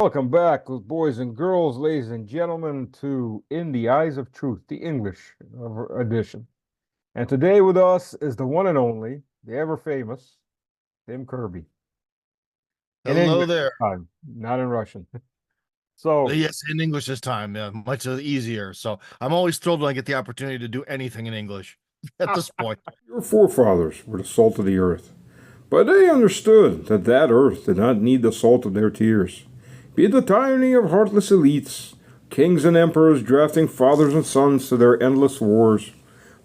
Welcome back, boys and girls, ladies and gentlemen, to In the Eyes of Truth, the English edition. And today with us is the one and only, the ever famous Tim Kirby. In Hello English there. this time, not in Russian. So, Yes, in English this time, yeah, much easier. So I'm always thrilled when I get the opportunity to do anything in English at this point. Your forefathers were the salt of the earth, but they understood that that earth did not need the salt of their tears. Be it the tyranny of heartless elites, kings and emperors drafting fathers and sons to their endless wars,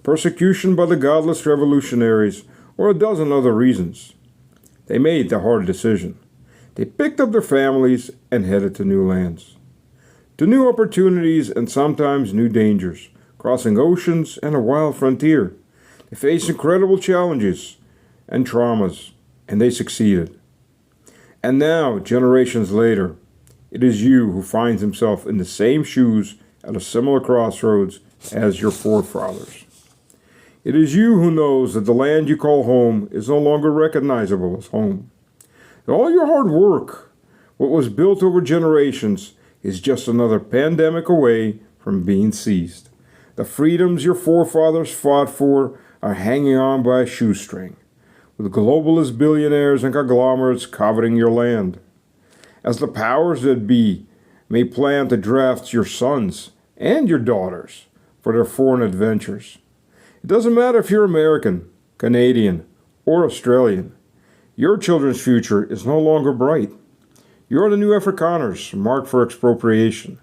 persecution by the godless revolutionaries, or a dozen other reasons. They made the hard decision. They picked up their families and headed to new lands, to new opportunities and sometimes new dangers, crossing oceans and a wild frontier. They faced incredible challenges and traumas, and they succeeded. And now, generations later, it is you who finds himself in the same shoes at a similar crossroads as your forefathers. It is you who knows that the land you call home is no longer recognizable as home. That all your hard work, what was built over generations, is just another pandemic away from being seized. The freedoms your forefathers fought for are hanging on by a shoestring, with globalist billionaires and conglomerates coveting your land. As the powers that be may plan to draft your sons and your daughters for their foreign adventures. It doesn't matter if you're American, Canadian, or Australian. Your children's future is no longer bright. You're the new Afrikaners marked for expropriation.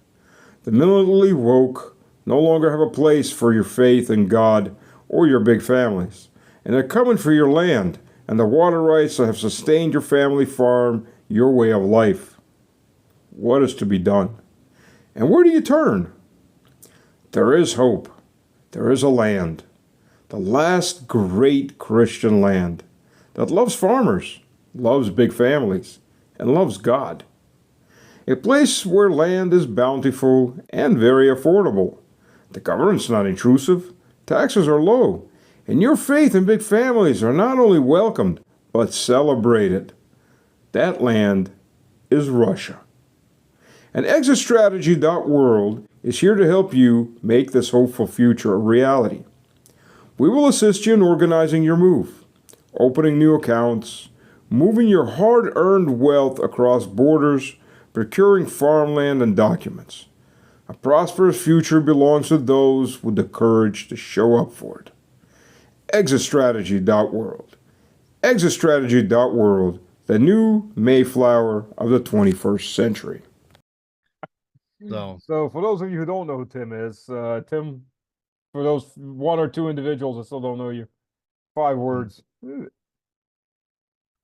The militantly woke no longer have a place for your faith in God or your big families, and they're coming for your land and the water rights that have sustained your family farm, your way of life. What is to be done? And where do you turn? There is hope. There is a land, the last great Christian land that loves farmers, loves big families, and loves God. A place where land is bountiful and very affordable. The government's not intrusive, taxes are low, and your faith and big families are not only welcomed, but celebrated. That land is Russia. And ExitStrategy.world is here to help you make this hopeful future a reality. We will assist you in organizing your move, opening new accounts, moving your hard-earned wealth across borders, procuring farmland and documents. A prosperous future belongs to those with the courage to show up for it. ExitStrategy.world. ExitStrategy.world, the new Mayflower of the 21st century. so for those of you who don't know who Tim is, Tim, for those one or two individuals that still don't know you, 5 words.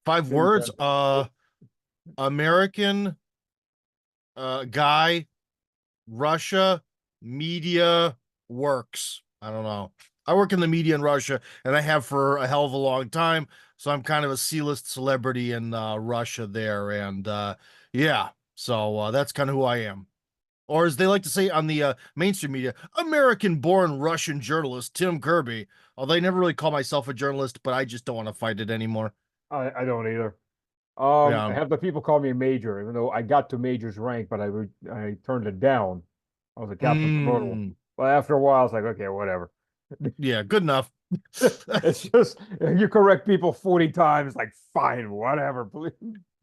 Five words. American guy, Russia, media works. I don't know. I work in the media in Russia, and I have for a hell of a long time. So I'm kind of a C-list celebrity in Russia there, and yeah. So that's kind of who I am. Or as they like to say on the mainstream media, American-born Russian journalist Tim Kirby. Although I never really call myself a journalist, but I just don't want to fight it anymore. I don't either. I Yeah. have the people call me a major, even though I got to major's rank, but I turned it down. I was a captain promoter. Mm, But after a while, it's like, okay, whatever. yeah, good enough. It's just you correct people 40 times, like fine, whatever. Please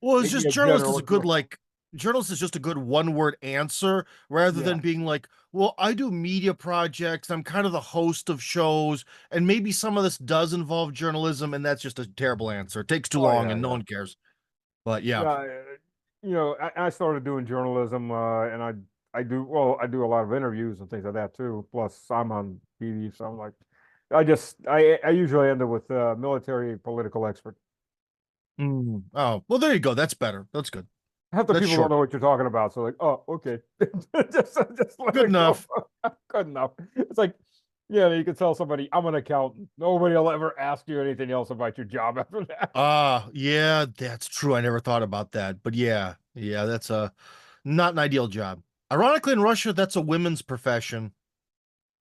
Well, it's make me just a journalist is general. a good journalist is just a good one-word answer rather Yeah, than being like, well, I do media projects, I'm kind of the host of shows, and maybe some of this does involve journalism, and that's just a terrible answer. It takes too oh long yeah, and no yeah, one cares. But yeah. yeah. I started doing journalism, and I do a lot of interviews and things like that too. Plus, I'm on TV, so I'm like, I usually end up with military political expert. Oh, well, there you go. That's better. That's good. Half the That's people don't short. know what you're talking about, so like, oh, okay, just let Good it go. enough. Good enough. It's like, yeah, you can tell somebody, I'm an accountant. Nobody will ever ask you anything else about your job after that. Yeah, that's true. I never thought about that. But yeah, that's a not an ideal job. Ironically, in Russia, that's a women's profession.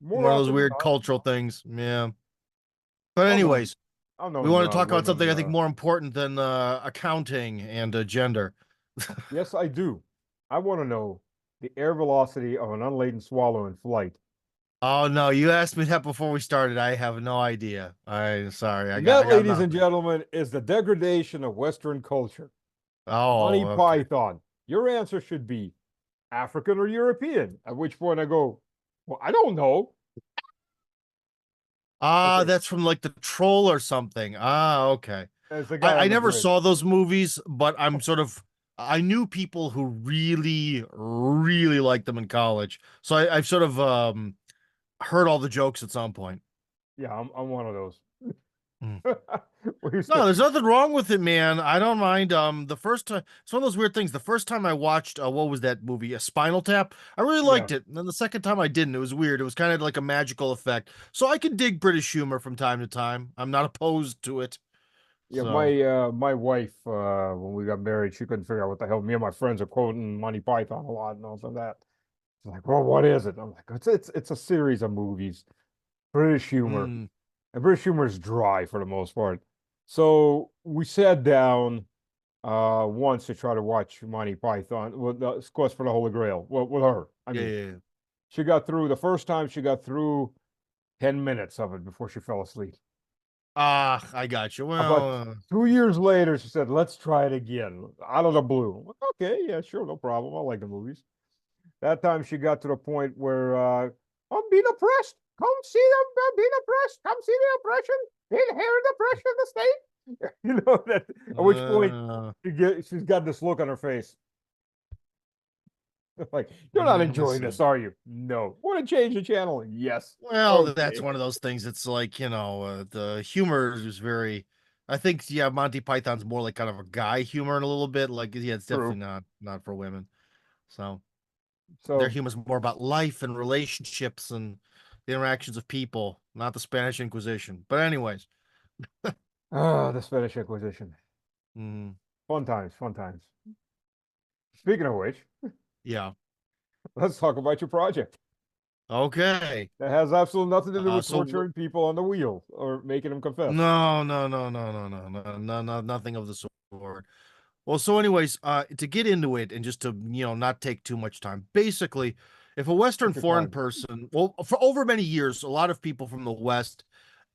More One of those often than weird not, cultural things. Yeah. But I've known, anyways, I've we known want to talk about women. something I think more important than accounting and gender. Yes, I do. I want to know the air velocity of an unladen swallow in flight. Oh no, you asked me that before we started. I have no idea. I'm sorry. And I that, got ladies and nothing. gentlemen, is the degradation of Western culture. Monty Oh, okay. Python. Your answer should be African or European. At which point I go, well, I don't know. Ah, Okay, that's from like the Troll or something. Ah, okay. as the guy I on the never bridge. saw those movies, but I'm sort of I knew people who really, really liked them in college. So I've sort of heard all the jokes at some point. Yeah, I'm one of those. Hmm. We used No, to, there's nothing wrong with it, man. I don't mind. The first time, it's one of those weird things. The first time I watched, what was that movie? A Spinal Tap. I really yeah, liked it. And then the second time I didn't. It was weird. It was kind of like a magical effect. So I can dig British humor from time to time. I'm not opposed to it. yeah. So, My wife, when we got married, she couldn't figure out what the hell. Me and my friends are quoting Monty Python a lot and all of that. She's like, well, what is it? I'm like, it's a series of movies. British humor. mm, And British humor is dry for the most part. So we sat down once to try to watch Monty Python with the Quest for the Holy Grail with her. I yeah, mean, yeah, yeah. she got through the first time she got through 10 minutes of it before she fell asleep. Ah, I got you. About Well, 2 years later, she said, let's try it again out of the blue. I'm like, okay, yeah, sure, no problem. I like the movies. That time she got to the point where I'm being oppressed. Come see them being oppressed. Come see the oppression. Inherent oppression of the state. You know that. At which point uh, she's got this look on her face, like you're not let's enjoying see. this, are you? No. Want to change the channel? Yes. Well, that's Okay. one of those things. It's like, the humor is very, I think, yeah, Monty Python's more like kind of a guy humor in a little bit. Like, yeah, it's True. definitely not for women. So their So, humor's more about life and relationships and the interactions of people, not the Spanish Inquisition. But anyways, the Spanish Inquisition. mm, Fun times. Fun times. Speaking of which, yeah. let's talk about your project. Okay. That has absolutely nothing to do with So torturing people on the wheel or making them confess. no, no, no, no, no, no, no, no, no, nothing of the sort. Well, so anyways, to get into it and just to, not take too much time. Basically, if a Western Take your foreign time. person, well, for over many years, a lot of people from the West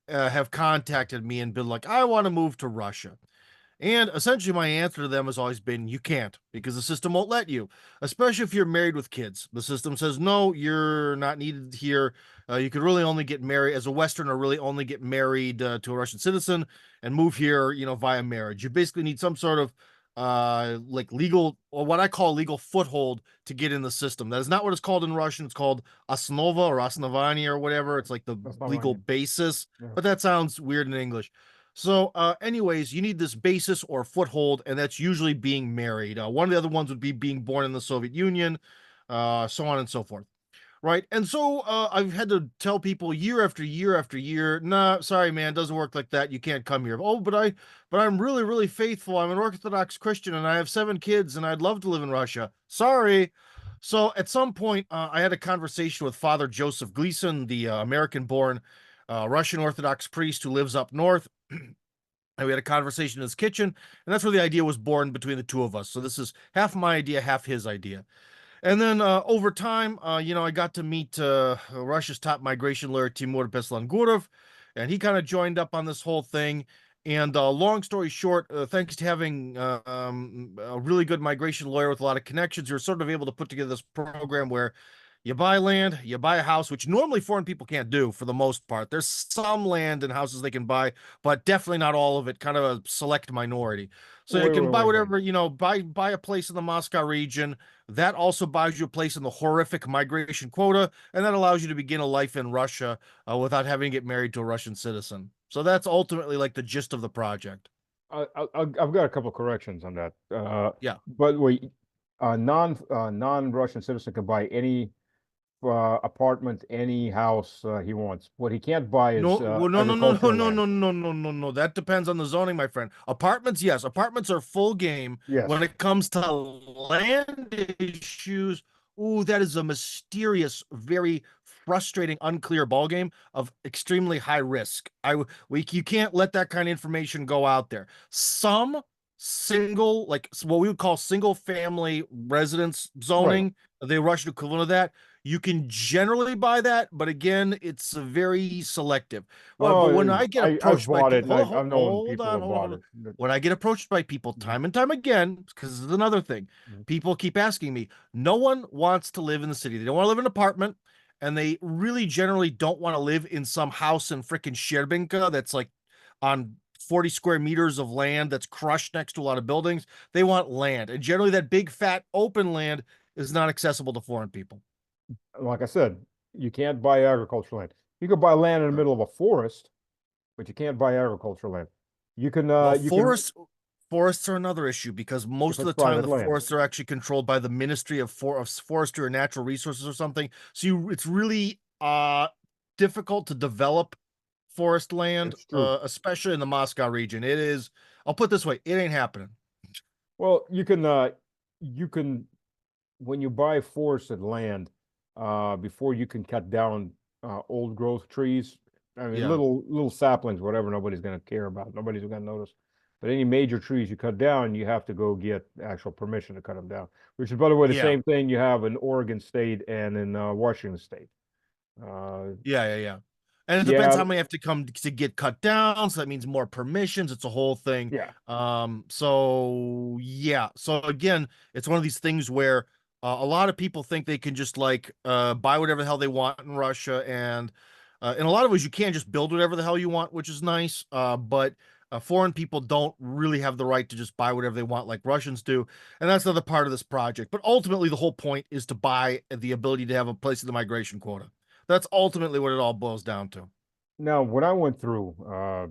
have contacted me and been like, I want to move to Russia. And essentially, my answer to them has always been, you can't because the system won't let you, especially if you're married with kids. The system says, no, you're not needed here. You could really only get married as a Westerner, really only get married to a Russian citizen and move here, via marriage. You basically need some sort of like legal, or what I call legal foothold to get in the system. That is not what it's called in Russian. It's called osnova or osnovani or whatever. It's like the That's not legal mine. basis, Yeah. but that sounds weird in English. So, anyways, you need this basis or foothold, and that's usually being married. One of the other ones would be being born in the Soviet Union, so on and so forth. Right. And so I've had to tell people year after year after year, nah, sorry, man, it doesn't work like that. You can't come here. Oh, but I'm really, really faithful. I'm an Orthodox Christian and I have 7 kids and I'd love to live in Russia. Sorry. So at some point, I had a conversation with Father Joseph Gleason, the American born Russian Orthodox priest who lives up north. And we had a conversation in his kitchen, and that's where the idea was born between the two of us. So this is half my idea, half his idea. And then over time, I got to meet Russia's top migration lawyer, Timur Beslangurov, and he kind of joined up on this whole thing. And long story short, thanks to having a really good migration lawyer with a lot of connections, you're sort of able to put together this program where you buy land, you buy a house, which normally foreign people can't do for the most part. There's some land and houses they can buy, but definitely not all of it, kind of a select minority. So you Wait, can wait, buy wait, wait. whatever, buy a place in the Moscow region. That also buys you a place in the horrific migration quota, and that allows you to begin a life in Russia without having to get married to a Russian citizen. So that's ultimately like the gist of the project. I've got a couple of corrections on that. Yeah. But wait, a non-Russian citizen can buy any apartment, any house he wants. What he can't buy No, is well, no, no, no, no, agricultural no, land. no, no, no, no, no. That depends on the zoning, my friend. Apartments, yes. Apartments are full game. When Yes. it comes to land issues, ooh, that is a mysterious, very frustrating, unclear ballgame of extremely high risk. You can't let that kind of information go out there. Some single, like what we would call single family residence Right. zoning, the Russian equivalent of that, you can generally buy that, but again, it's very selective. Well, but when Oh, I get I've approached by bought it, people, and I've known people have hold bought on. it. When I get approached by people Mhm. time and time again, because this is another thing, Mhm. people keep asking me, no one wants to live in the city. They don't want to live in an apartment, and they really generally don't want to live in some house in freaking Sherbinka that's like on 40 square meters of land that's crushed next to a lot of buildings. They want land. And generally, that big, fat, open land is not accessible to foreign people. Like I said, you can't buy agricultural land. You could buy land in the middle of a forest, but you can't buy agricultural land. Well, You can forests are another issue because if most of it's the time private the land. forests are actually controlled by the Ministry of Forestry or Natural Resources or something. So it's really difficult to develop forest land, It's true. especially in the Moscow region. It is. I'll put it this way: it ain't happening. Well, you can when you buy forested land, before you can cut down old growth trees. I mean, Yeah, little saplings, whatever, nobody's going to care about. Nobody's going to notice. But any major trees you cut down, you have to go get actual permission to cut them down. Which is, by the way, the yeah, same thing you have in Oregon State and in Washington State. Uh, yeah. And it depends yeah, how many have to come to get cut down. So that means more permissions. It's a whole thing. yeah. So yeah. So again, it's one of these things where a lot of people think they can just like buy whatever the hell they want in Russia, and in a lot of ways you can just build whatever the hell you want, which is nice. But foreign people don't really have the right to just buy whatever they want like Russians do, and that's another part of this project. But ultimately, the whole point is to buy the ability to have a place in the migration quota. That's ultimately what it all boils down to. Now, when I went through,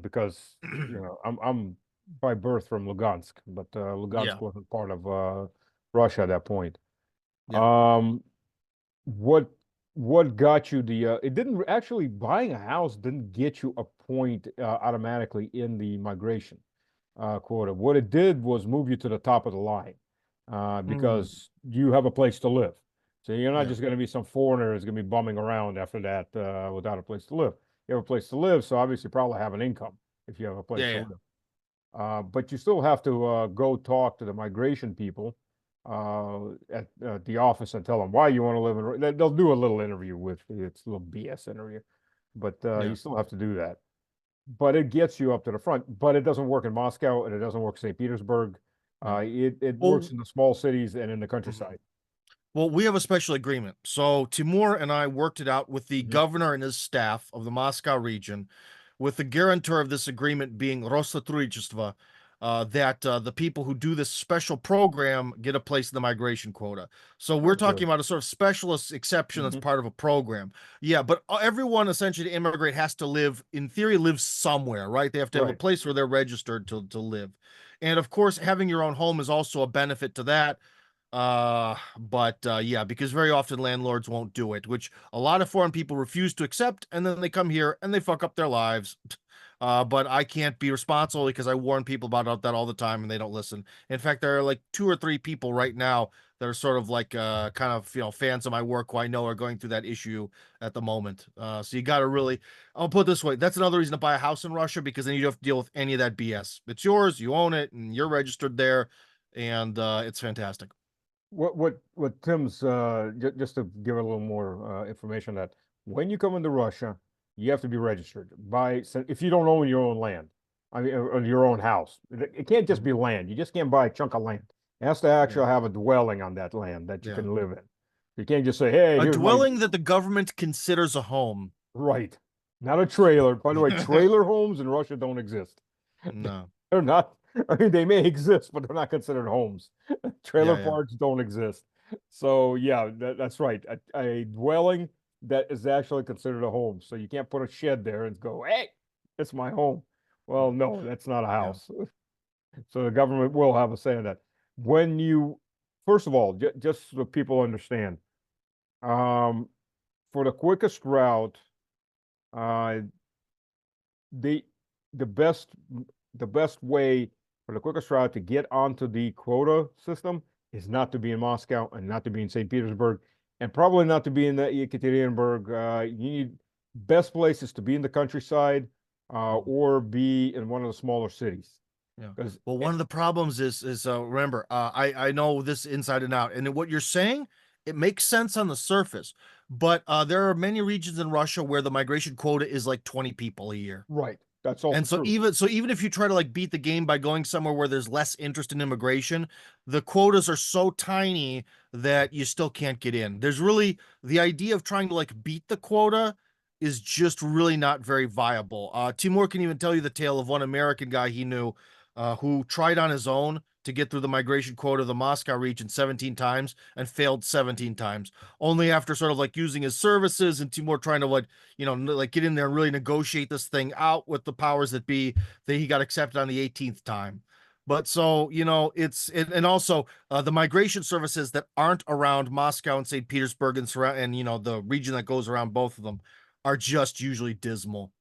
because I'm by birth from Lugansk, but Lugansk Yeah, wasn't part of Russia at that point. yeah. Um, what what got you the it didn't actually buying a house didn't get you a point automatically in the migration quota. What it did was move you to the top of the line Mm, because you have a place to live. So you're not yeah, just going to be some foreigner who's going to be bumming around after that without a place to live. You have a place to live, so obviously you probably have an income if you have a place yeah, to yeah. live. But you still have to go talk to the migration people at the office and tell them why you want to live in. They'll do a little interview with you. It's a little BS interview, but Yeah. you still have to do that. But it gets you up to the front. But it doesn't work in Moscow and it doesn't work in St. Petersburg. Yeah. It works Well, in the small cities and in the mhm. countryside. Well, we have a special agreement. So Timur and I worked it out with the Mhm. governor and his staff of the Moscow region, with the guarantor of this agreement being Rosatruychestvo, that the people who do this special program get a place in the migration quota. So we're Oh, talking good. about a sort of specialist exception that's Mhm. part of a program. Yeah, but everyone essentially to immigrate has to live, in theory, live somewhere, right? They have to have a Right. place where they're registered to live. And of course, having your own home is also a benefit to that, but yeah, because very often landlords won't do it, which a lot of foreign people refuse to accept, and then they come here and they fuck up their lives. But I can't be responsible because I warn people about that all the time and they don't listen. In fact, there are like two or three people right now that are sort of like kind of fans of my work who I know are going through that issue at the moment. So you got to really, I'll put it this way, that's another reason to buy a house in Russia, because then you don't have to deal with any of that BS. It's yours, you own it, and you're registered there, and it's fantastic. What Tim's just to give a little more information that when you come into Russia, you have to be registered by if you don't own your own land, I mean, or your own house. It can't just Mhm. be land. You just can't buy a chunk of land. It has to Yeah, actually have a dwelling on that land that you yeah. can live in. You can't just say, "Hey, A here's my dwelling that the government considers a home. right," not a trailer. By the way, trailer homes in Russia don't exist. No. They're not. I mean, they may exist, but they're not considered homes. Trailer Yeah, yeah. parks don't exist. So yeah, that's right. A dwelling that is actually considered a home. So you can't put a shed there and go, "Hey, it's my home." Well, no, that's not a Yeah. house. So the government will have a say in that. When you, first of all, just so people understand, um, for the quickest route, uh, the the best the best way for the quickest route to get onto the quota system is not to be in Moscow and not to be in St. Petersburg and probably not to be in the Yekaterinburg. You need best places to be in the countryside Mhm. or be in one of the smaller cities. Yeah. 'Cause Well, one of the problems is remember, I know this inside and out, and what you're saying, it makes sense on the surface, but there are many regions in Russia where the migration quota is like 20 people a year. right, that's also And so true. even if you try to like beat the game by going somewhere where there's less interest in immigration, the quotas are so tiny that you still can't get in. There's really the idea of trying to like beat the quota is just really not very viable. Timur can even tell you the tale of one American guy he knew who tried on his own to get through the migration quota of the Moscow region 17 times and failed 17 times. Only after sort of like using his services and Timur trying to like get in there and really negotiate this thing out with the powers that be, that he got accepted on the 18th time. But so, and also the migration services that aren't around Moscow and St. Petersburg and the region that goes around both of them are just usually dismal.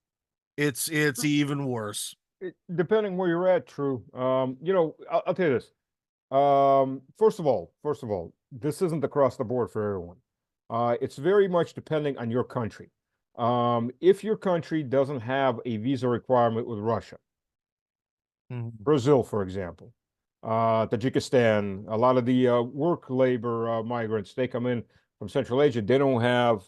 It's even worse. Depending where you're at, true. I'll tell you this. First of all, this isn't across the board for everyone. It's very much depending on your country. If your country doesn't have a visa requirement with Russia, Brazil, for example, Tajikistan, a lot of the work labor migrants, they come in from Central Asia. They don't have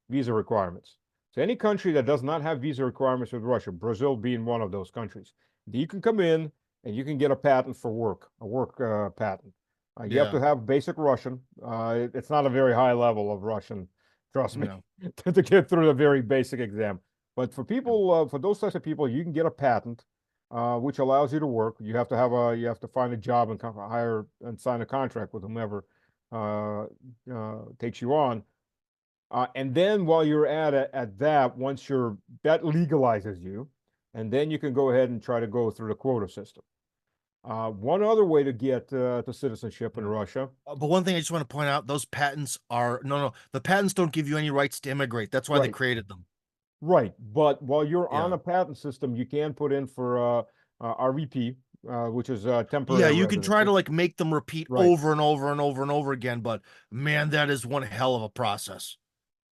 visa requirements. So any country that does not have visa requirements with Russia, Brazil being one of those countries, you can come in and you can get a patent for work, a work patent. You have to have basic Russian. It's not a very high level of Russian, trust me, No. to get through the very basic exam. But for people, for those types of people, you can get a patent, which allows you to work. You have to find a job and hire and sign a contract with whomever takes you on. And then while you're at that, that legalizes you, and then you can go ahead and try to go through the quota system. One other way to get to citizenship in Russia. But one thing I just want to point out, those patents are no, the patents don't give you any rights to immigrate. That's why they Right. created them. Right, but while you're on Yeah. a patent system, you can put in for RVP, which is temporary Yeah, you can try to residency. like make them repeat Right. over and over and over and over again, but man, that is one hell of a process.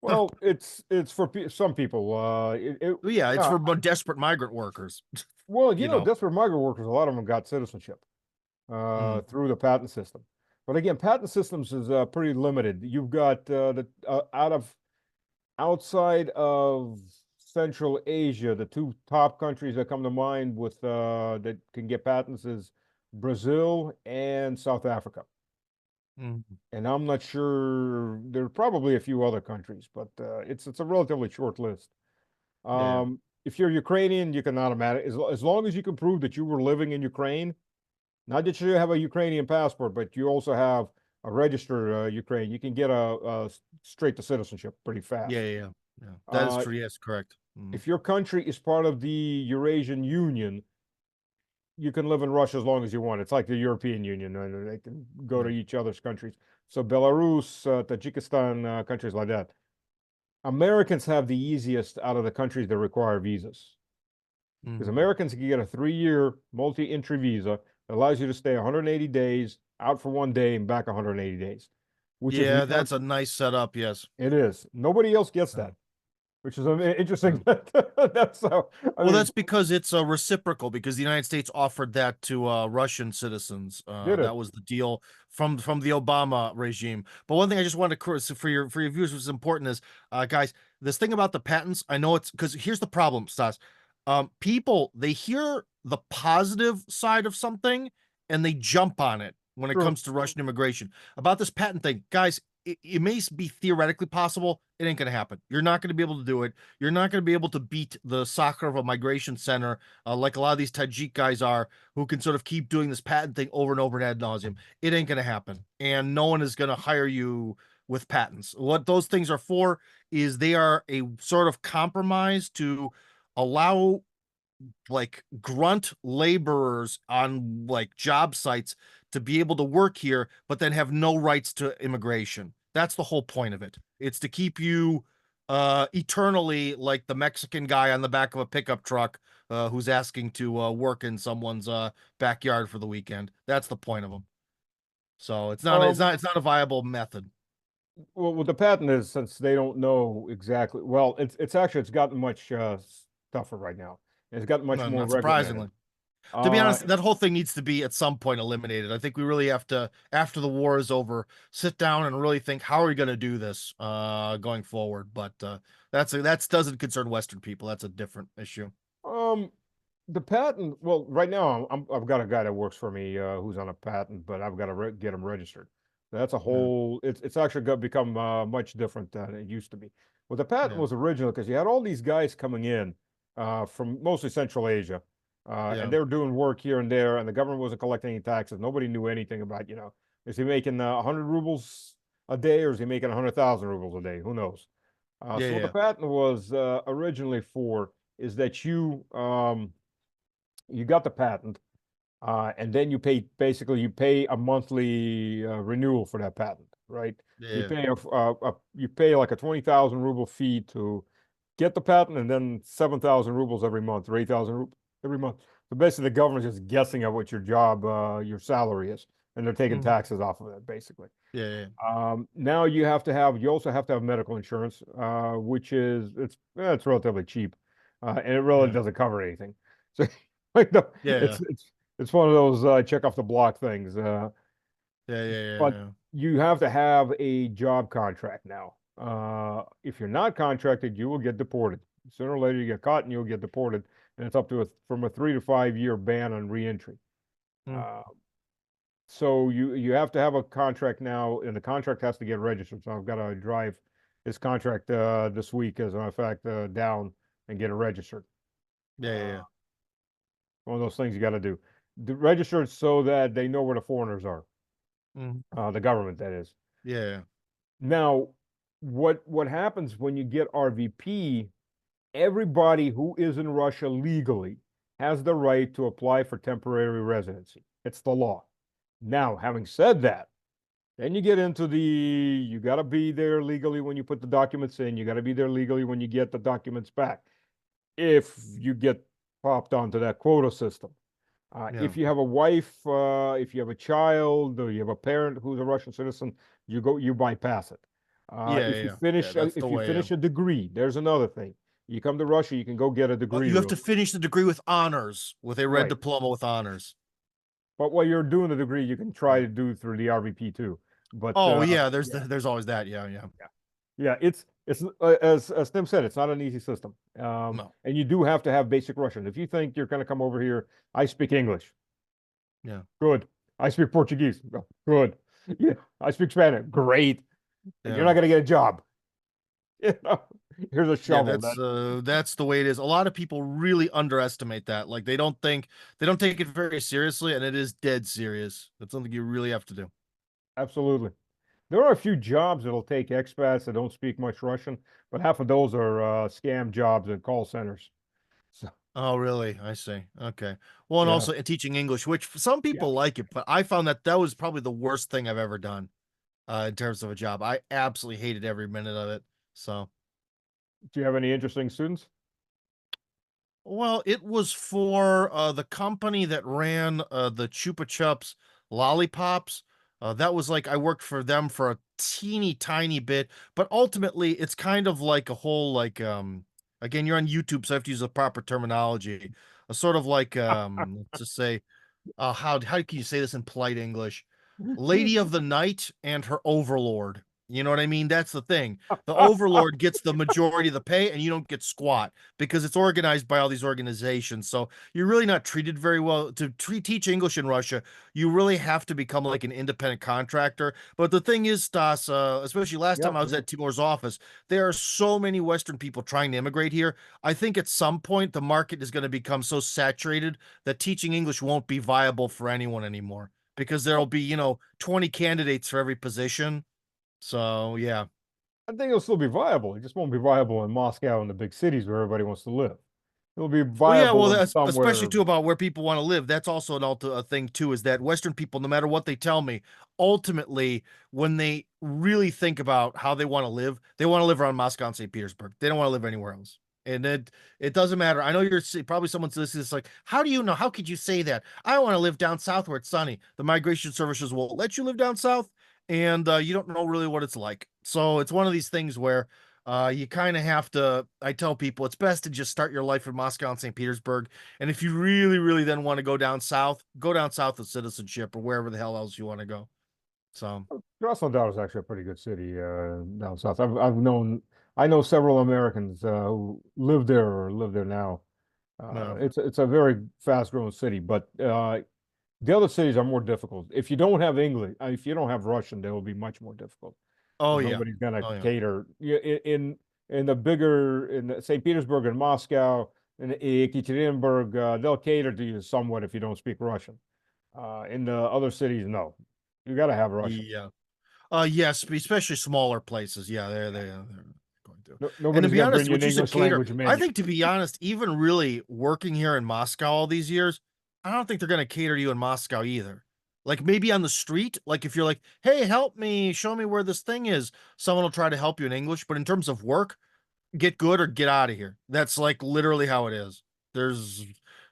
Well, it's for some people. Yeah, it's for desperate migrant workers. Well, You know. desperate migrant workers, a lot of them got citizenship Mm. through the patent system. But again, patent systems is pretty limited. You've got outside of Central Asia, the two top countries that come to mind with that can get patents is Brazil and South Africa. Mm. And I'm not sure, there are probably a few other countries, but it's a relatively short list. Yeah. If you're Ukrainian, you can automatic as long as you can prove that you were living in Ukraine, not that you have a Ukrainian passport, but you also have a registered Ukraine, you can get a straight to citizenship pretty fast. Yeah. That is Uh, true. Yes, correct. Mm. if your country is part of the Eurasian Union, you can live in Russia as long as you want. It's like the European Union, and they can go to each other's countries. So Belarus, Tajikistan, countries like that. Americans have the easiest out of the countries that require visas. Because Americans can get a 3-year multi-entry visa that allows you to stay 180 days, out for 1 day, and back 180 days. Which is Yeah, that's a nice setup. Yes. it is. Nobody else gets that, which is interesting. That's how. I Well, mean, that's because it's reciprocal, because the United States offered that to Russian citizens. did it? That was the deal from the Obama regime. But one thing I just wanted to for your viewers, which is important, is guys, this thing about the patents. I know it's because here's the problem, Stas. People, they hear the positive side of something and they jump on it when it True. comes to Russian immigration. About this patent thing, guys, it may be theoretically possible. It ain't going to happen. You're not going to be able to do it. You're not going to be able to beat the Sakharov migration center like a lot of these Tajik guys are, who can sort of keep doing this patent thing over and over and ad nauseum. It ain't going to happen. And no one is going to hire you with patents. What those things are for is they are a sort of compromise to allow like grunt laborers on like job sites to be able to work here, but then have no rights to immigration. That's the whole point of it. It's to keep you eternally like the Mexican guy on the back of a pickup truck who's asking to work in someone's backyard for the weekend. That's the point of them. So it's not a viable method. Well, what the patent is, since they don't know exactly, well, it's gotten much tougher right now. It's got much No, more not regimented. surprisingly. To be honest, that whole thing needs to be at some point eliminated. I think we really have to, after the war is over, sit down and really think, how are we going to do this going forward? But that doesn't concern Western people. That's a different issue. Um, the patent. Well, right now I've got a guy that works for me who's on a patent, but I've got to get him registered. That's a Yeah, whole. It's actually got become much different than it used to be. Well, the patent yeah, was original because you had all these guys coming in from mostly Central Asia, and yeah, they were doing work here and there, and the government wasn't collecting any taxes. Nobody knew anything about, is he making 100 rubles a day or is he making 100,000 rubles a day? Who knows? yeah, So what the yeah, patent was originally for is that you got the patent, and then you pay a monthly renewal for that patent, right? You yeah. pay you pay like a 20,000 ruble fee to get the patent, and then 7,000 rubles every month, or 8,000 rubles every month. So basically, the government's just guessing at what your salary is, and they're taking Mhm. taxes off of it, basically. Yeah, yeah, Now you also have to have medical insurance, which it's relatively cheap, and it really yeah, doesn't cover anything. So, like, no, yeah, it's one of those check off the block things. yeah, yeah, yeah, But yeah. you have to have a job contract now. If you're not contracted, you will get deported. Sooner or later, you get caught and you'll get deported, and it's up to from a 3 to 5 year ban on reentry. Mm. Uh, so you have to have a contract now, and the contract has to get registered. So I've got to drive this contract this week, as a matter of fact, down and get it registered. Yeah, yeah, Uh, yeah. one of those things you got to do. Registered so that they know where the foreigners are, Mhm. the government, that is. Yeah, Now, what happens when you get RVP? Everybody who is in Russia legally has the right to apply for temporary residency. It's the law. Now, having said that, then you get into you got to be there legally when you put the documents in. You got to be there legally when you get the documents back. If you get popped onto that quota system. yeah, If you have a wife, if you have a child, or you have a parent who's a Russian citizen, you bypass it. yeah, yeah, yeah. Yeah, that's the If you way. Yeah. finish a degree, there's another thing. You come to Russia, you can go get a degree You have real to quick. finish the degree with honors, with a red Right. diploma with honors. But while you're doing the degree, you can try Yeah. to do through the RVP too. But Oh yeah, yeah, there's always that. Yeah, yeah. yeah, yeah. It's as Tim said, it's not an easy system. No. And you do have to have basic Russian. If you think you're going to come over here, I speak English. Yeah. Good. I speak Portuguese. Oh, good. Yeah, I speak Spanish. Great. And you're Yeah. not going to get a job. You know, here's a Yeah, shovel. that's the way it is. A lot of people really underestimate that. Like they don't take it very seriously, and it is dead serious. That's something you really have to do. Absolutely. There are a few jobs that'll take expats that don't speak much Russian, but half of those are scam jobs and call centers. So Oh, really? I see. Okay. Well, and yeah, also teaching English, which some yeah. people like it, but I found that was probably the worst thing I've ever done in terms of a job. I absolutely hated every minute of it. So. Do you have any interesting students? Well, it was for the company that ran the Chupa Chups lollipops. That was like I worked for them for a teeny tiny bit, but ultimately it's kind of like a whole like again, you're on YouTube, so I have to use the proper terminology. A sort of like let's just say how can you say this in polite English? Lady of the Night and her overlord. You know what I mean? That's the thing. The overlord gets the majority of the pay and you don't get squat because it's organized by all these organizations. So you're really not treated very well. To teach English in Russia, you really have to become like an independent contractor. But the thing is, Stas, especially last Yeah, time I was at Timur's office, there are so many Western people trying to immigrate here. I think at some point the market is going to become so saturated that teaching English won't be viable for anyone anymore because there'll be, 20 candidates for every position. So, yeah. I think it'll still be viable. It just won't be viable in Moscow and the big cities where everybody wants to live. It'll be Well, yeah, well, viable in that's especially somewhere. too about where people want to live. That's also a thing too, is that Western people, no matter what they tell me, ultimately, when they really think about how they want to live, they want to live around Moscow and St. Petersburg. They don't want to live anywhere else. And it doesn't matter. I know probably someone's listening. It's like, how do you know? How could you say that? I want to live down south where it's sunny. The migration services will let you live down south, and you don't know really what it's like. So it's one of these things where You kind of have to. I tell people it's best to just start your life in Moscow and St. Petersburg, and if you really, really then want to go down south of citizenship or wherever the hell else you want to go. So Krasnodar is actually a pretty good city down south. I know several Americans who live there or live there now. yeah. It's a very fast-growing city, but the other cities are more difficult. If you don't have English, if you don't have Russian, they will be much more difficult Oh because yeah. nobody's gonna Oh yeah. cater in the bigger in St. Petersburg and Moscow and Ekaterinburg, they'll cater to you somewhat if you don't speak Russian. In the other cities, no, you got to have Russian. Yeah. Yes, especially smaller places. Yeah, they're going to. No, And to nobody's be gonna honest, bring you an what you said, English cater. language I menu. think to be honest, even really working here in Moscow all these years, I don't think they're going to cater to you in Moscow either. Like maybe on the street, like if you're like, "Hey, help me, show me where this thing is," someone will try to help you in English. But in terms of work, get good or get out of here. That's like literally how it is. There's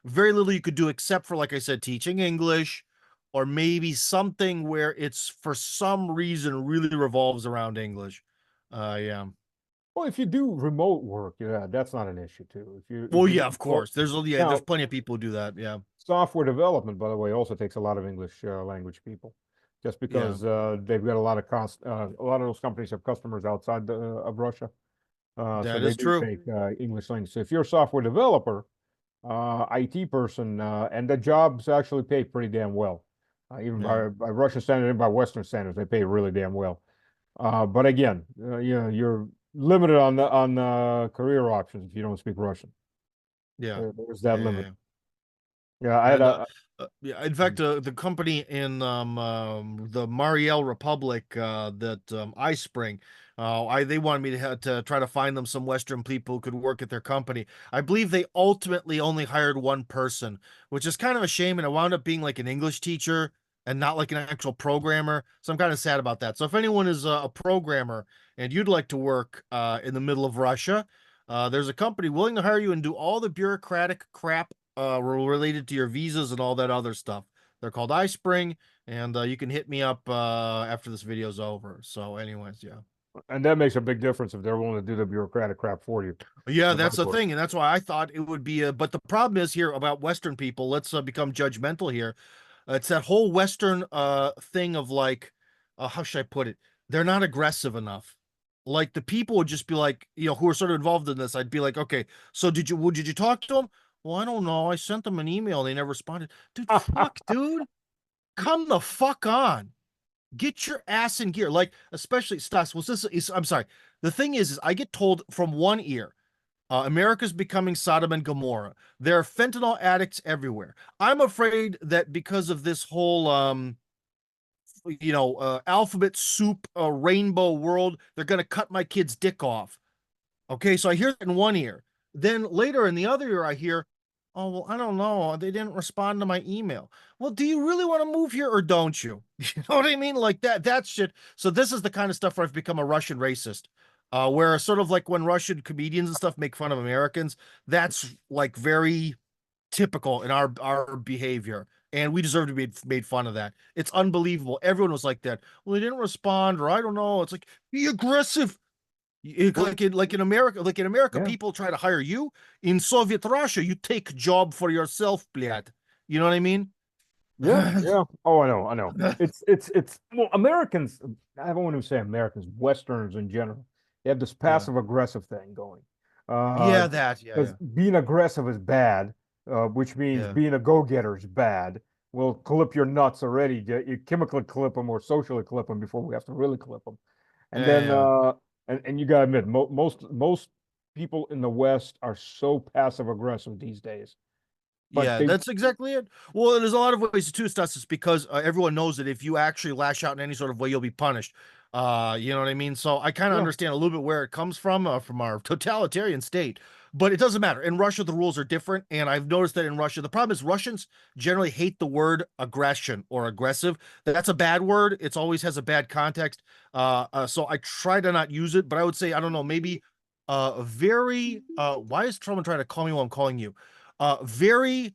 very little you could do except for, like I said, teaching English or maybe something where it's for some reason really revolves around English. Yeah. Well, if you do remote work, yeah, that's not an issue too. Well, If you yeah, do of remote, course. There's now plenty of people who do that. Yeah. software development, by the way, also takes a lot of English language people, just Yeah. because they've got a lot of those companies have customers outside of Russia, so That they is do true. take English language. So if you're a software developer, IT person, and the jobs actually pay pretty damn well, even Yeah. by Russian standards and by Western standards, they pay really damn well. But again, you're limited on the career options if you don't speak Russian. Yeah. There's Yeah. that Yeah. limit. Yeah. Yeah, I had And a yeah, in fact, the company in the Mariel Republic that iSpring, they wanted me to try to find them some Western people who could work at their company. I believe they ultimately only hired one person, which is kind of a shame, and it wound up being like an English teacher and not like an actual programmer. So I'm kind of sad about that. So if anyone is a programmer and you'd like to work in the middle of Russia, there's a company willing to hire you and do all the bureaucratic crap related to your visas and all that other stuff. They're called iSpring, and you can hit me up after this video's over. So, anyways, yeah. and that makes a big difference if they're willing to do the bureaucratic crap for you. Yeah, The that's grunt the work. thing, and that's why I thought it would be. But the problem is here about Western people. Let's become judgmental here. It's that whole Western thing of like, how should I put it? They're not aggressive enough. Like the people would just be like, who are sort of involved in this. I'd be like, okay, so did you talk to them? Well, I don't know. I sent them an email. They never responded. Dude, fuck, dude. Come the fuck on. Get your ass in gear. Like, especially Stas. Well, this is, I'm sorry. The thing is I get told from one ear, America's becoming Sodom and Gomorrah. There are fentanyl addicts everywhere. I'm afraid that because of this whole, alphabet soup, rainbow world, they're going to cut my kid's dick off. Okay, so I hear that in one ear. Then later in the other ear, I hear, oh, well, I don't know. They didn't respond to my email. Well, do you really want to move here or don't you? You know what I mean? Like that shit. So this is the kind of stuff where I've become a Russian racist. Where sort of like when Russian comedians and stuff make fun of Americans, that's like very typical in our behavior. And we deserve to be made fun of that. It's unbelievable. Everyone was like that. Well, they didn't respond, or I don't know. It's like, be aggressive. Well, Like in America, yeah, people try to hire you. In Soviet Russia, you take job for yourself, blядь. You know what I mean? yeah, yeah. Oh, I know. It's well, Americans. I don't want to say Americans, Westerners in general. They have this Yeah. passive aggressive thing going. Uh, Yeah, that. Yeah, because yeah, being aggressive is bad, which means yeah, being a go-getter is bad. We'll clip your nuts already. You chemically clip them or socially clip them before we have to really clip them. And yeah, then, yeah. and you gotta admit, most people in the West are so passive aggressive these days. But Yeah, they, that's exactly it. Well, there's a lot of ways to Stas. It's because everyone knows that if you actually lash out in any sort of way, you'll be punished. You know what I mean? So I kind of yeah, understand a little bit where it comes from our totalitarian state. But it doesn't matter. In Russia, the rules are different, and I've noticed that in Russia, the problem is Russians generally hate the word aggression or aggressive. That's a bad word. It's always has a bad context. So I try to not use it. But I would say I don't know, maybe very. Why is Truman trying to call me while I'm calling you? Very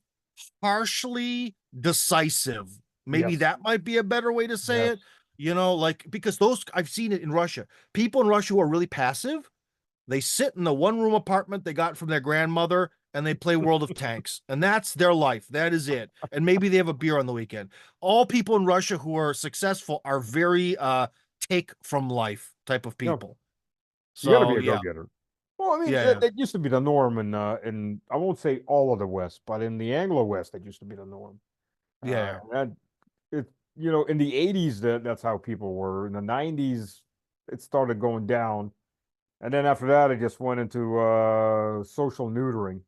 harshly decisive. Maybe yes, that might be a better way to say it. yes. Like because those I've seen it in Russia. People in Russia who are really passive, They sit in the one-room apartment they got from their grandmother and they play World of Tanks. And that's their life. That is it. And maybe they have a beer on the weekend. All people in Russia who are successful are very take from life type of Yeah, people. you got to be So a yeah. go-getter. Well, I mean, Yeah, yeah. that used to be the norm in I won't say all of the West, but in the Anglo-West, that used to be the norm. Yeah. That it, in the 80s, that's how people were. In the 90s, it started going down. And then after that, it just went into social neutering,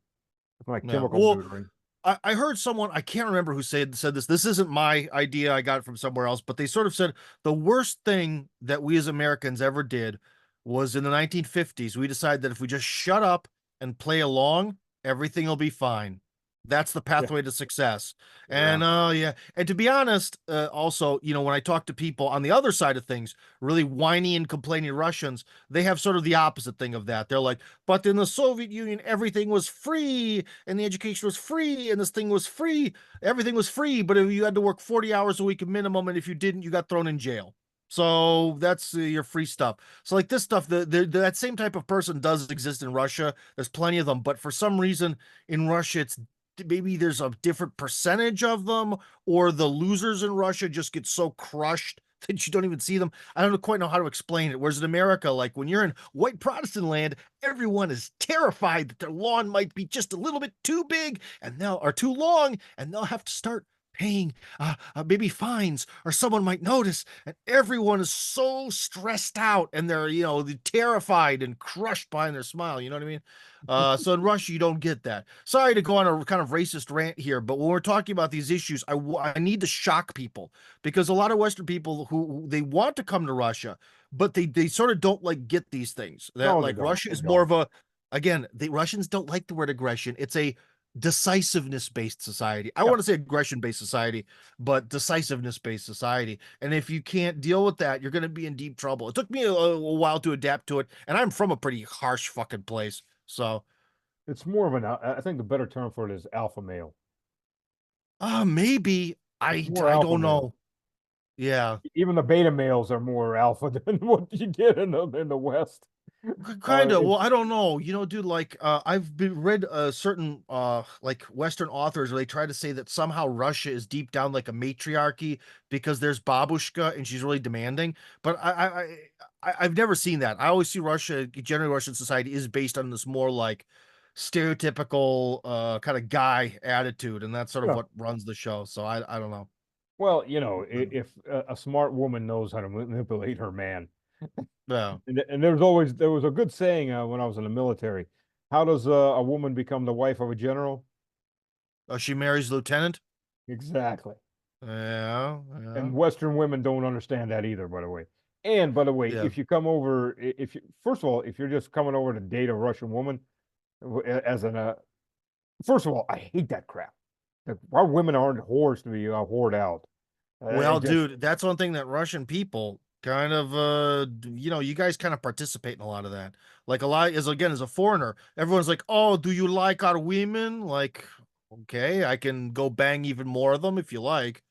like Yeah. chemical Well, neutering. I heard someone, I can't remember who said this. This isn't my idea. I got it from somewhere else, but they sort of said the worst thing that we as Americans ever did was in the 1950s. We decided that if we just shut up and play along, everything will be fine. That's the Yeah, pathway to success. yeah. And yeah. And to be honest, also, when I talk to people on the other side of things, really whiny and complaining Russians, they have sort of the opposite thing of that. They're like, but in the Soviet Union, everything was free and the education was free and this thing was free. Everything was free, but if you had to work 40 hours a week minimum, and if you didn't, you got thrown in jail. So that's your free stuff. So like this stuff, that same type of person does exist in Russia. There's plenty of them, but for some reason in Russia, it's maybe there's a different percentage of them, or the losers in Russia just get so crushed that you don't even see them. I don't quite know how to explain it. Whereas in America, like when you're in white Protestant land, everyone is terrified that their lawn might be just a little bit too big and or too long, and they'll have to start paying maybe fines, or someone might notice, and everyone is so stressed out and they're terrified and crushed behind their smile. You know what I mean? So in Russia, you don't get that. Sorry to go on a kind of racist rant here, but when we're talking about these issues, I need to shock people, because a lot of Western people who they want to come to Russia, but they sort of don't like get these things. That No, they like don't. Russia They is more don't. of a, again, the Russians don't like the word aggression. It's a decisiveness based society. I Yeah, want to say aggression based society, but decisiveness based society. And if you can't deal with that, you're going to be in deep trouble. It took me a while to adapt to it, and I'm from a pretty harsh fucking place. So, it's more of an. I think the better term for it is alpha male. maybe It's more I alpha don't male. know. Yeah. Even the beta males are more alpha than what you get in the West. Kind of. It's Well, I don't know. Dude, like I've been read certain like Western authors where they try to say that somehow Russia is deep down like a matriarchy because there's babushka and she's really demanding. But I've never seen that. I always see Russia, generally Russian society is based on this more like stereotypical kind of guy attitude, and that's sort of yeah. what runs the show. So I don't know. Well, if a smart woman knows how to manipulate her man, Yeah. and there was a good saying when I was in the military. How does a woman become the wife of a general? She marries lieutenant. Exactly. Yeah, yeah, And Western women don't understand that either, by the way. And by the way, yeah. if you come over, if you first of all, if you're just coming over to date a Russian woman, as an first of all, I hate that crap. Our women aren't whores to be whored out. Well, It just dude, that's one thing that Russian people kind of you guys kind of participate in a lot of that. Like a lot as a foreigner, everyone's like, "Oh, do you like our women?" Like, okay, I can go bang even more of them if you like.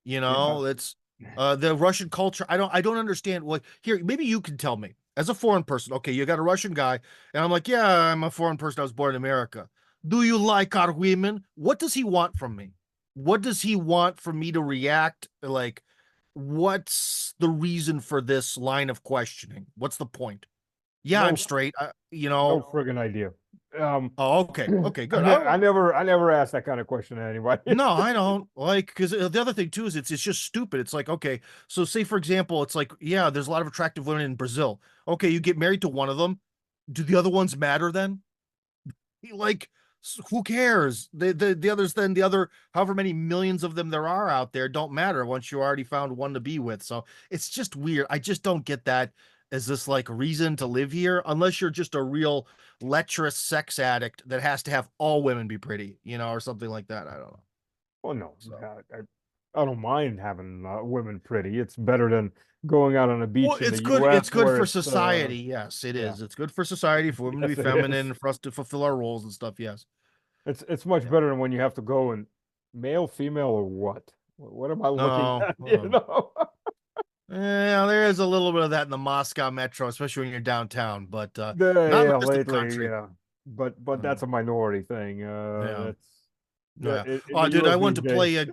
yeah. It's the Russian culture. I don't understand what here, maybe you can tell me. As a foreign person, okay, you got a Russian guy, and I'm like, "Yeah, I'm a foreign person. I was born in America. Do you like our women? What does he want from me? What does he want for me to react? Like, what's the reason for this line of questioning? What's the point? Yeah, I'm No, straight. no friggin' idea. Oh, okay, okay, good. I never asked that kind of question to anybody. No, I don't like, because the other thing too is it's just stupid. It's like, okay, so say for example, it's like, yeah, there's a lot of attractive women in Brazil. Okay, you get married to one of them. Do the other ones matter then? Like, who cares? The others, then the other however many millions of them there are out there don't matter once you already found one to be with. So it's just weird. I just don't get that as this like reason to live here, unless you're just a real lecherous sex addict that has to have all women be pretty, or something like that. I don't know. Well, no, So. I don't mind having women pretty. It's better than going out on a Well, beach in the it's good. It's U.S. good where for it's society. Yes, it yeah, is. It's good for society for women to be yes, it feminine is. and for us to fulfill our roles and stuff. Yes. It's much Yeah. better than when you have to go and male, female, or what? What am I looking No. at? You know? Yeah, there is a little bit of that in the Moscow metro, especially when you're downtown, but not in Yeah, the rest of the lately, country. yeah. But Mm, that's a minority thing. yeah, Yeah, yeah. in Oh, New dude, I York went these to play days. a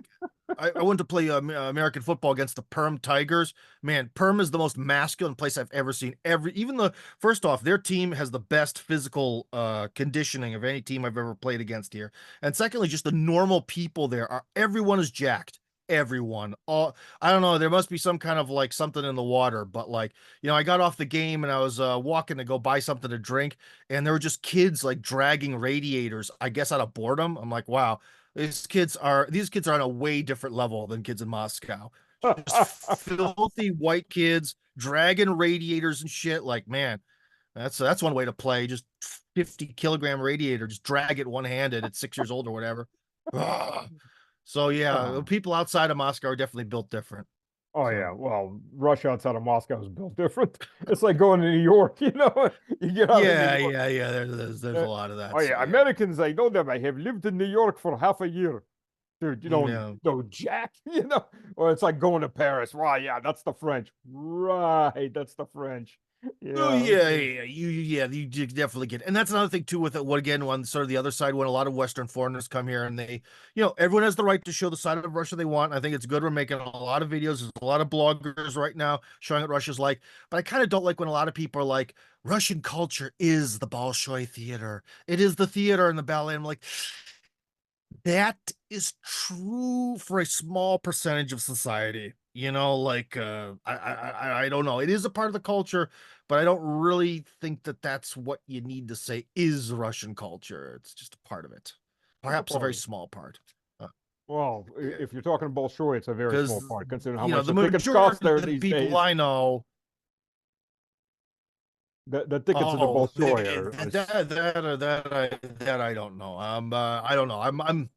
I went to play American football against the Perm Tigers. Man, Perm is the most masculine place I've ever seen. Even the first off, their team has the best physical conditioning of any team I've ever played against here. And secondly, just the normal people there are everyone is jacked. Everyone. All I don't know, there must be some kind of like something in the water, but like, I got off the game and I was walking to go buy something to drink, and there were just kids like dragging radiators, I guess out of boredom. I'm like, wow, these kids are on a way different level than kids in Moscow. Just filthy white kids dragging radiators and shit. Like, man, that's one way to play. Just 50-kilogram radiator, just drag it one-handed at 6 years old or whatever. Ugh. So yeah, Ah. people outside of Moscow are definitely built different. Oh So yeah, well, Russia outside of Moscow is built different. It's like going to New York, You get out of New yeah, York. yeah, yeah. There's a lot of that. Oh So yeah, yeah, Americans, I know them. I have lived in New York for half a year. Dude, you don't yeah. know Jack, Or it's like going to Paris. Right, yeah, that's the French. Right, that's the French. Oh Yeah. yeah, yeah, you definitely get, and that's another thing too with it. What again, on sort of the other side, when a lot of Western foreigners come here and they, everyone has the right to show the side of Russia they want. I think it's good. We're making a lot of videos. There's a lot of bloggers right now showing what Russia's like, but I kind of don't like when a lot of people are like, Russian culture is the Bolshoi theater. It is the theater and the ballet. I'm like, that is true for a small percentage of society. Like I don't know. It is a part of the culture, but I don't really think that that's what you need to say is Russian culture. It's just a part of it, It's a perhaps a part very of it. small part. Uh, Well, if you're talking Bolshoi, it's a very because small part, considering how much the the tickets cost majority there of the these people days. I know. The tickets of the Oh, Bolshoi are that I don't know. I don't know.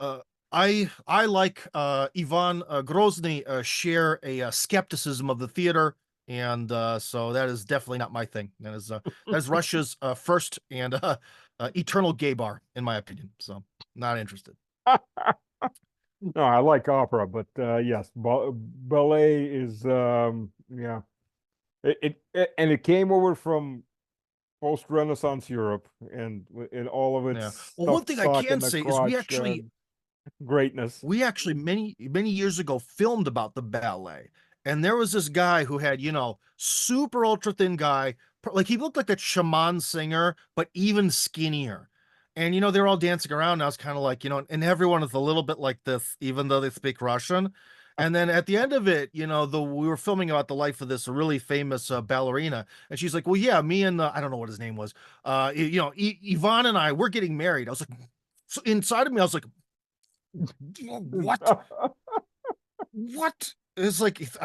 Uh, I like Ivan Grozny share a skepticism of the theater, and so that is definitely not my thing. That is Russia's first and eternal gay bar, in my opinion. So not interested. No, I like opera, but yes, ballet is yeah. And it came over from post-Renaissance Europe, and in all of its Yeah. Well, one stuffed thing I sock in can the say is we crotch actually greatness. we actually many years ago filmed about the ballet, and there was this guy who had super ultra thin guy, like he looked like that shaman singer but even skinnier, and they're all dancing around, and I was kind of like, and everyone is a little bit like this even though they speak Russian. And then at the end of it, we were filming about the life of this really famous ballerina, and she's like, well, yeah, me and I don't know what his name was, Ivan and we're getting married. I was like, so inside of me I was like, what? What? It's like he's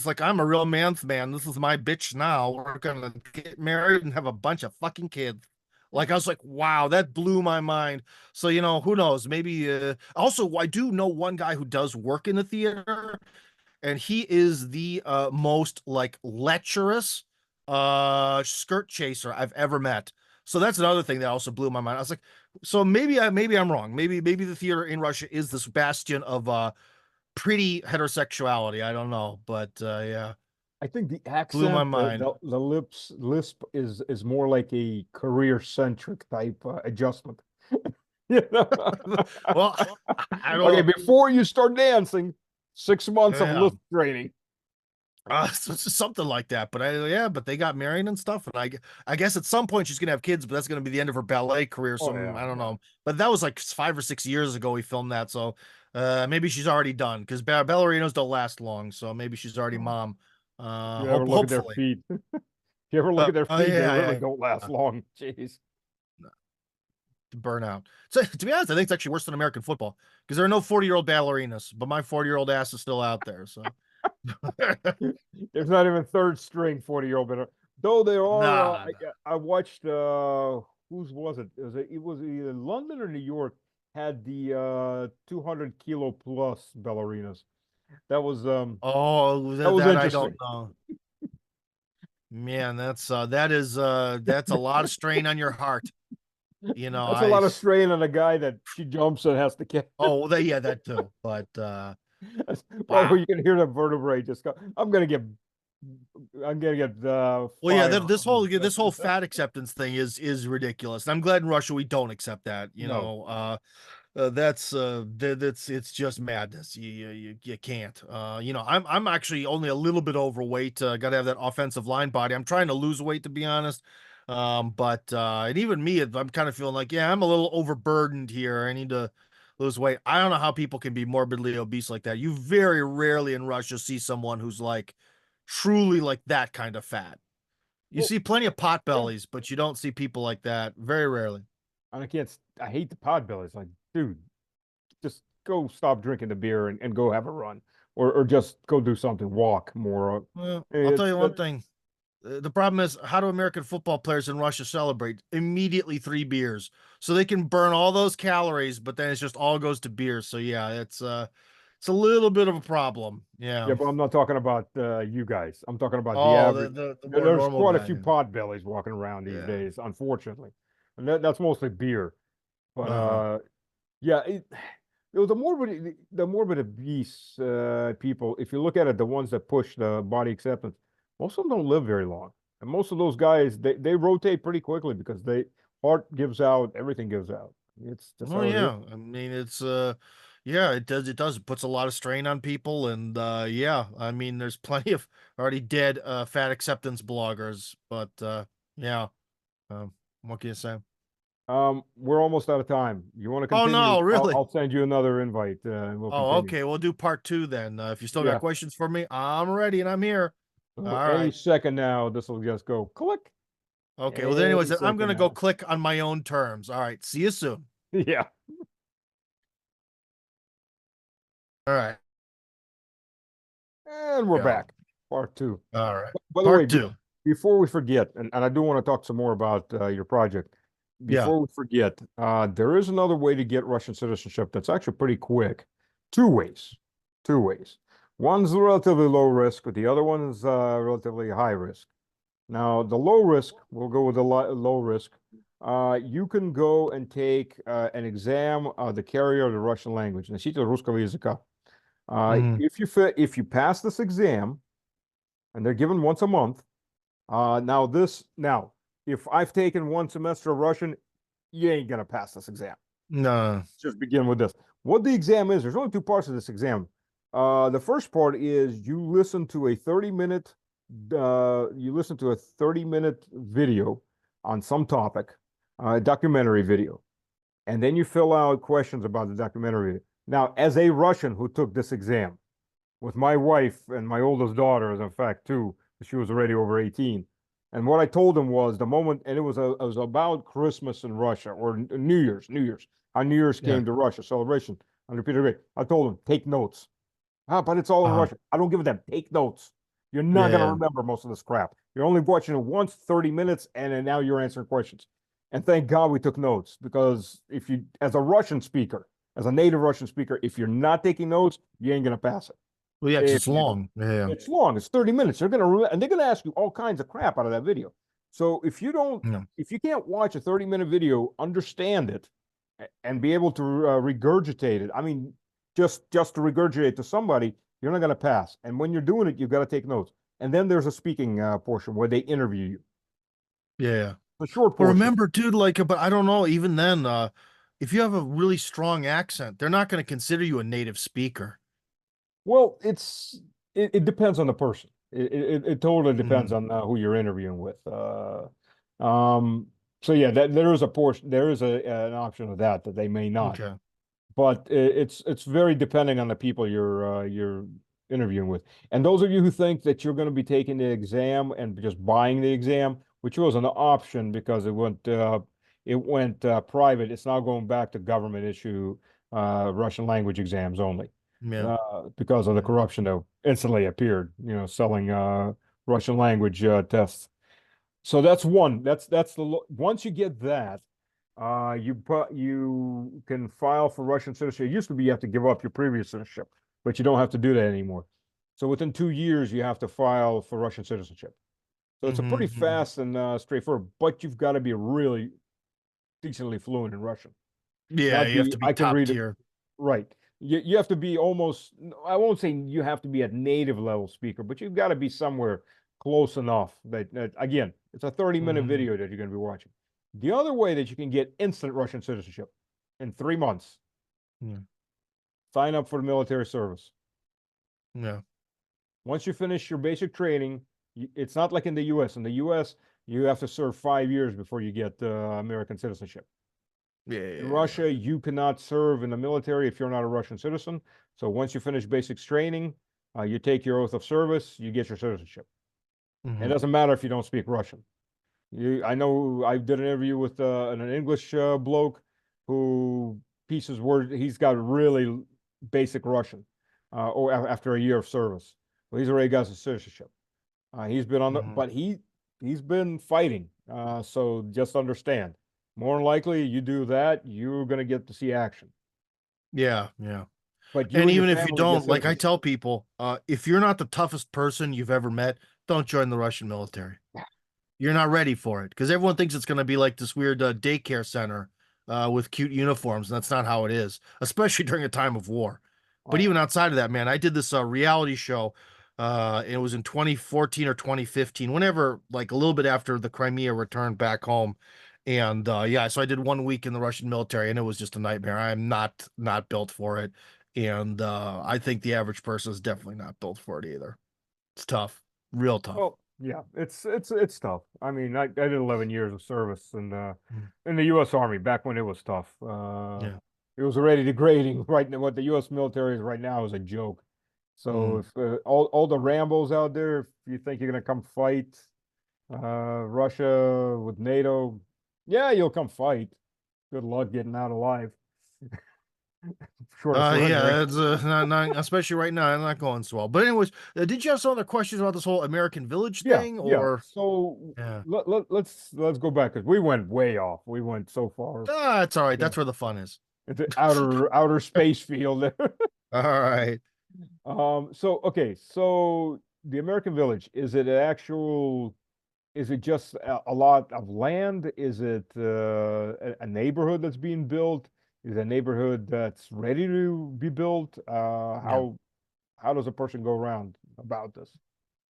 like, I'm a real man's man. This is my bitch now. We're gonna get married and have a bunch of fucking kids. Like I was like, wow, that blew my mind. So who knows? Maybe also I do know one guy who does work in the theater, and he is the most like lecherous skirt chaser I've ever met. So that's another thing that also blew my mind. I was like, so maybe I'm wrong. Maybe the theater in Russia is this bastion of pretty heterosexuality. I don't know, but yeah, I think the blew my accent, mind. the lisp is more like a career-centric type adjustment. You know? Well, I don't Okay, know. before you start dancing, 6 months of Yeah. lisp training. Something like that, but yeah, but they got married and stuff, and I guess at some point she's gonna have kids, but that's gonna be the end of her ballet career. So Oh yeah, I don't yeah. know, but that was like 5 or 6 years ago we filmed that, so maybe she's already done because ballerinos don't last long, so maybe she's already Oh. mom. If you ever look at their Hopefully. feet, if you ever look at their feet, they Yeah, really yeah, don't last yeah. long. Jeez. To burn out. So to be honest, I think it's actually worse than American football because there are no 40-year-old ballerinas, but my 40-year-old ass is still out there. So There's not even third string 40-year-old better. Though there are, nah, nah. I watched, whose was it? It was either London or New York had the 200 kilo plus ballerinas. That was Oh, that was that I don't interesting. know. Man, that's a lot of strain on your heart. That's a lot of strain on a guy that she jumps and has to catch. Oh, yeah, that too. But By the way, Wow. you can hear the vertebrae just go. I'm gonna get Well, yeah, fire. this whole fat acceptance thing is ridiculous. And I'm glad in Russia we don't accept that. No. That's it's just madness. You can't. I'm actually only a little bit overweight. Got to have that offensive line body. I'm trying to lose weight, to be honest. But and even me, I'm kind of feeling like, yeah, I'm a little overburdened here. I need to lose weight. I don't know how people can be morbidly obese like that. You very rarely in Russia see someone who's like truly like that kind of fat. You Well, see plenty of pot yeah. bellies, but you don't see people like that very rarely. And I can't. I hate the pod bellies. Like, dude, just go stop drinking the beer and go have a run, or just go do something. Walk more. Well, I'll tell It's you one thing. The problem is, how do American football players in Russia celebrate? Immediately 3 beers. So they can burn all those calories, but then it's just all goes to beer. So yeah, it's a little bit of a problem. yeah, Yeah. but I'm not talking about you guys. I'm talking about the Oh, average. the more There's normal quite a guy. few pod bellies walking around these Yeah. days, unfortunately, and that's mostly beer. But Uh-huh. yeah, the morbid obese people. If you look at it, the ones that push the body acceptance, most of them don't live very long, and most of those guys they rotate pretty quickly because they heart gives out, everything gives out. It's just Oh how it is. yeah. I mean, it's yeah, it does. It puts a lot of strain on people and yeah, I mean there's plenty of already dead fat acceptance bloggers, but yeah. Um what can you say? We're almost out of time. You want to Oh continue? no, I'll, really? I'll send you another invite, and we'll Oh, continue. okay. We'll do part two then. If you still got Yeah. questions for me, I'm ready and I'm here. All Any right. second now, this will just go click. Okay. Well, then anyways, Any I'm second gonna go now. click on my own terms. All right. See you soon. Yeah. All right. And we're Go. back. Part two. All right. By the way, Part two. before we forget, and I do want to talk some more about your project. Yeah. Before we forget, there is another way to get Russian citizenship that's actually pretty quick. Two ways. Two ways. One's relatively low risk, but the other one is relatively high risk. Now, the low risk, we'll go with the low risk. You can go and take an exam, the carrier of the Russian language, носитель русского языка. Mhm. If you pass this exam, and they're given once a month, now, if I've taken one semester of Russian, you ain't gonna pass this exam. No. Let's just begin with this. What the exam is, there's only two parts of this exam. The first part is you listen to a 30-minute video on some topic, documentary video, and then you fill out questions about the documentary. Now, as a Russian who took this exam with my wife and my oldest daughter, as in fact, too, she was already over 18. And what I told them was the moment, and it was about Christmas in Russia or New Year's, how New Year's Yeah. came to Russia celebration under Peter Great. I told them, take notes. But it's all in Uh-huh. Russian. I don't give a damn. Take notes. You're not Yeah. going to Yeah. remember most of this crap. You're only watching it once, 30 minutes, and then now you're answering questions. And thank God we took notes because if you, as a Russian speaker, as a native Russian speaker, if you're not taking notes, you ain't going to pass it. Well, yeah, 'cause If it's you don't. long. Yeah. It's long. It's 30 minutes. They're gonna and they're gonna ask you all kinds of crap out of that video. So Yeah. if you can't watch a 30-minute video, understand it, and be able to regurgitate it. I mean, just to regurgitate to somebody, you're not gonna pass. And when you're doing it, you've got to take notes. And then there's a speaking portion where they interview you. Yeah. The short But portion. remember, dude, like, but I don't know, even then, if you have a really strong accent, they're not going to consider you a native speaker. Well, it depends on the person. It totally depends Mhm. on who you're interviewing with. Um, so yeah, there is a portion, there is an option of that they may not, Okay. but it's very depending on the people you're interviewing with. And those of you who think that you're going to be taking the exam and just buying the exam, which was an option because it went private. It's now going back to government issue Russian language exams only Yeah. because of the corruption that instantly appeared, selling Russian language tests. So that's one. Once you get that, you can file for Russian citizenship. It used to be you have to give up your previous citizenship, but you don't have to do that anymore. So within 2 years, you have to file for Russian citizenship. So it's a pretty Mhm. fast and straightforward, but you've got to be really decently fluent in Russian. Yeah, Not you have be to be I can top read it tier. right. You have to be almost, I won't say you have to be a native level speaker, but you've got to be somewhere close enough that again, it's a 30-minute Mhm. video that you're going to be watching. The other way that you can get instant Russian citizenship in 3 months, Yeah. sign up for the military service. Yeah. Once you finish your basic training, it's not like in the US. In the US, you have to serve 5 years before you get American citizenship. Yeah. In Yeah. Russia, you cannot serve in the military if you're not a Russian citizen. So once you finish basics training, you take your oath of service, you get your citizenship. And it Mhm. doesn't matter if you don't speak Russian. I know I did an interview with an English bloke who pieces word. He's got really basic Russian, or after a year of service. Well, he's already got his citizenship. He's been on the, Mhm. but he's been fighting. So just understand, more than likely, you do that, you're gonna get to see action. Yeah. Yeah. But you And and your even if you family get don't, like I citizenship. tell people, if you're not the toughest person you've ever met, don't join the Russian military. You're not ready for it because everyone thinks it's going to be like this weird daycare center with cute uniforms, and that's not how it is, especially during a time of war. But Oh, even outside of that, man, I did this reality show. It was in 2014 or 2015, whenever, like a little bit after the Crimea returned back home. And yeah, so I did 1 week in the Russian military, and it was just a nightmare. I am not built for it, and I think the average person is definitely not built for it either. It's tough, real tough. well, yeah, it's tough. I mean, I did 11 years of service Mm. in the U.S. Army back when it was tough. Yeah. It was already degrading. Right now, what the U.S. military is right now is a joke. So Mm. if all the Rambos out there, if you think you're gonna come fight Russia with NATO, yeah, you'll come fight. Good luck getting out alive, short of surrendering. Yeah, it's not especially right now. I'm not going so well. But anyways, did you have some other questions about this whole American Village Yeah, thing, yeah. or So yeah? let's go back because we went way off. We went so far Ah, it's all right. into, That's where the fun is. into outer space field. All right. So okay, so the American Village, is it an actual, is it just a lot of land? Is it a neighborhood that's being built? Is it a neighborhood that's ready to be built? Yeah. How does a person go around about this?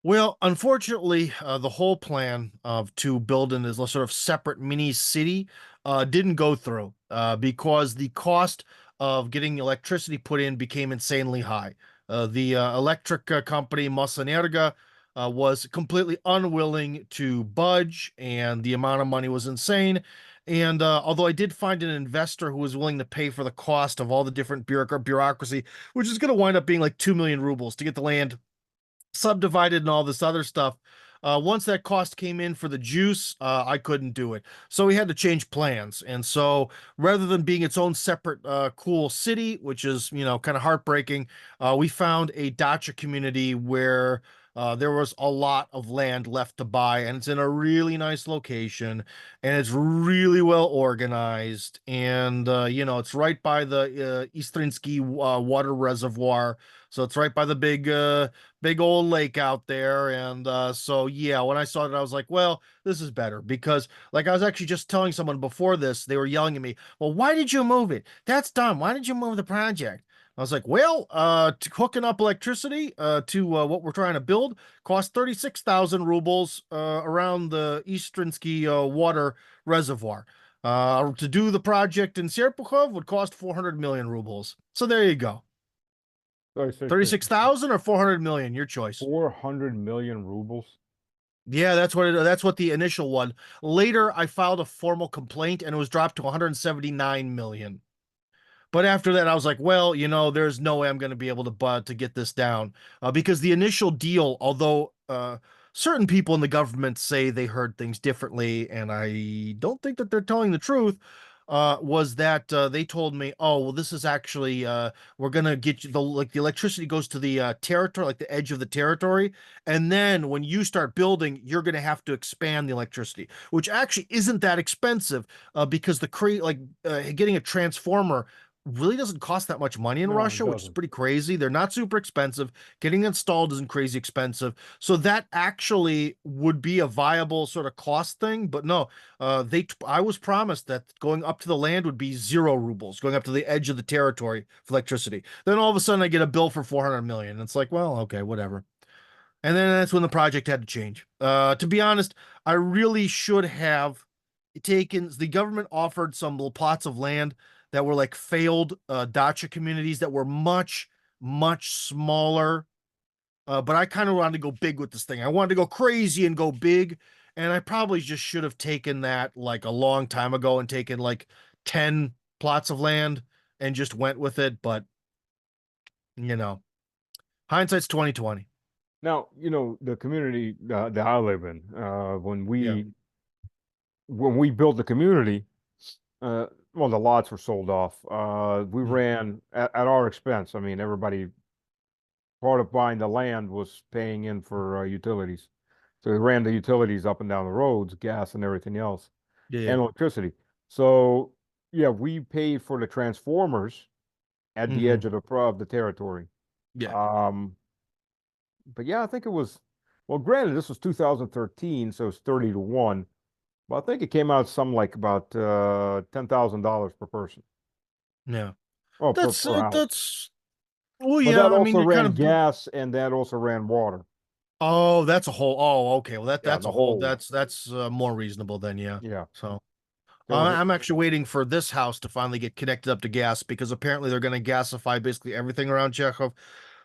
Well, unfortunately, the whole plan of to build in this sort of separate mini city didn't go through because the cost of getting electricity put in became insanely high. The electric company Mosenerga was completely unwilling to budge, and the amount of money was insane. And although I did find an investor who was willing to pay for the cost of all the different bureaucracy, which is going to wind up being like 2 million rubles to get the land subdivided and all this other stuff. Once that cost came in for the juice, I couldn't do it. So we had to change plans. And so rather than being its own separate cool city, which is, kind of heartbreaking, we found a dacha community where there was a lot of land left to buy, and it's in a really nice location, and it's really well organized, and it's right by the Istrinsky water reservoir, so it's right by the big old lake out there. And so yeah, when I saw it, I was like, well, this is better because, like, I was actually just telling someone before this, they were yelling at me, well, why did you move it? That's dumb. Why did you move the project? I was like, well, hooking up electricity to what we're trying to build cost 36,000 rubles around the Istrinsky water reservoir. To do the project in Serpukhov would cost 400 million rubles. So there you go. Sorry, sorry, sorry. 36,000 or 400 million, your choice. 400 million rubles. Yeah, that's what the initial one. Later, I filed a formal complaint and it was dropped to 179 million. But after that, I was like, well, there's no way I'm going to be able to get this down because the initial deal, although certain people in the government say they heard things differently, and I don't think that they're telling the truth, was that they told me, oh, well, this is actually we're gonna get you the electricity goes to the territory, like the edge of the territory, and then when you start building, you're gonna have to expand the electricity, which actually isn't that expensive because getting a transformer really doesn't cost that much money in No, it Russia, which is doesn't. pretty crazy. They're not super expensive. Getting installed isn't crazy expensive. So that actually would be a viable sort of cost thing. But no, I was promised that going up to the land would be 0 rubles, going up to the edge of the territory for electricity. Then all of a sudden I get a bill for 400 million. It's like, well, okay, whatever. And then that's when the project had to change. To be honest, I really should have taken, the government offered some little plots of land that were like failed dacha communities that were much, much smaller. But I kind of wanted to go big with this thing. I wanted to go crazy and go big. And I probably just should have taken that like a long time ago and taken like 10 plots of land and just went with it. But, you know, hindsight's 2020. Now, the community that I live in, Yeah. when we built the community, well, the lots were sold off. We Mm. ran at our expense. I mean, everybody, part of buying the land was paying in for utilities. So we ran the utilities up and down the roads, gas and everything else, Yeah. and electricity. So yeah, we paid for the transformers at the Hmm. edge of the territory. Yeah. Um, but yeah, I think it was, well, granted, this was 2013, so it's 30 to 1. But I think it came out something like about $10,000 per person. Yeah. Oh, That's per house. that's well, But yeah. that I mean, also you're kind ran of gas and that also ran water. oh, that's a whole. Oh, okay. Well, Yeah, that's the a whole. whole. That's more reasonable then. Yeah. Yeah. So So I'm actually waiting for this house to finally get connected up to gas because apparently they're going to gasify basically everything around Chekhov.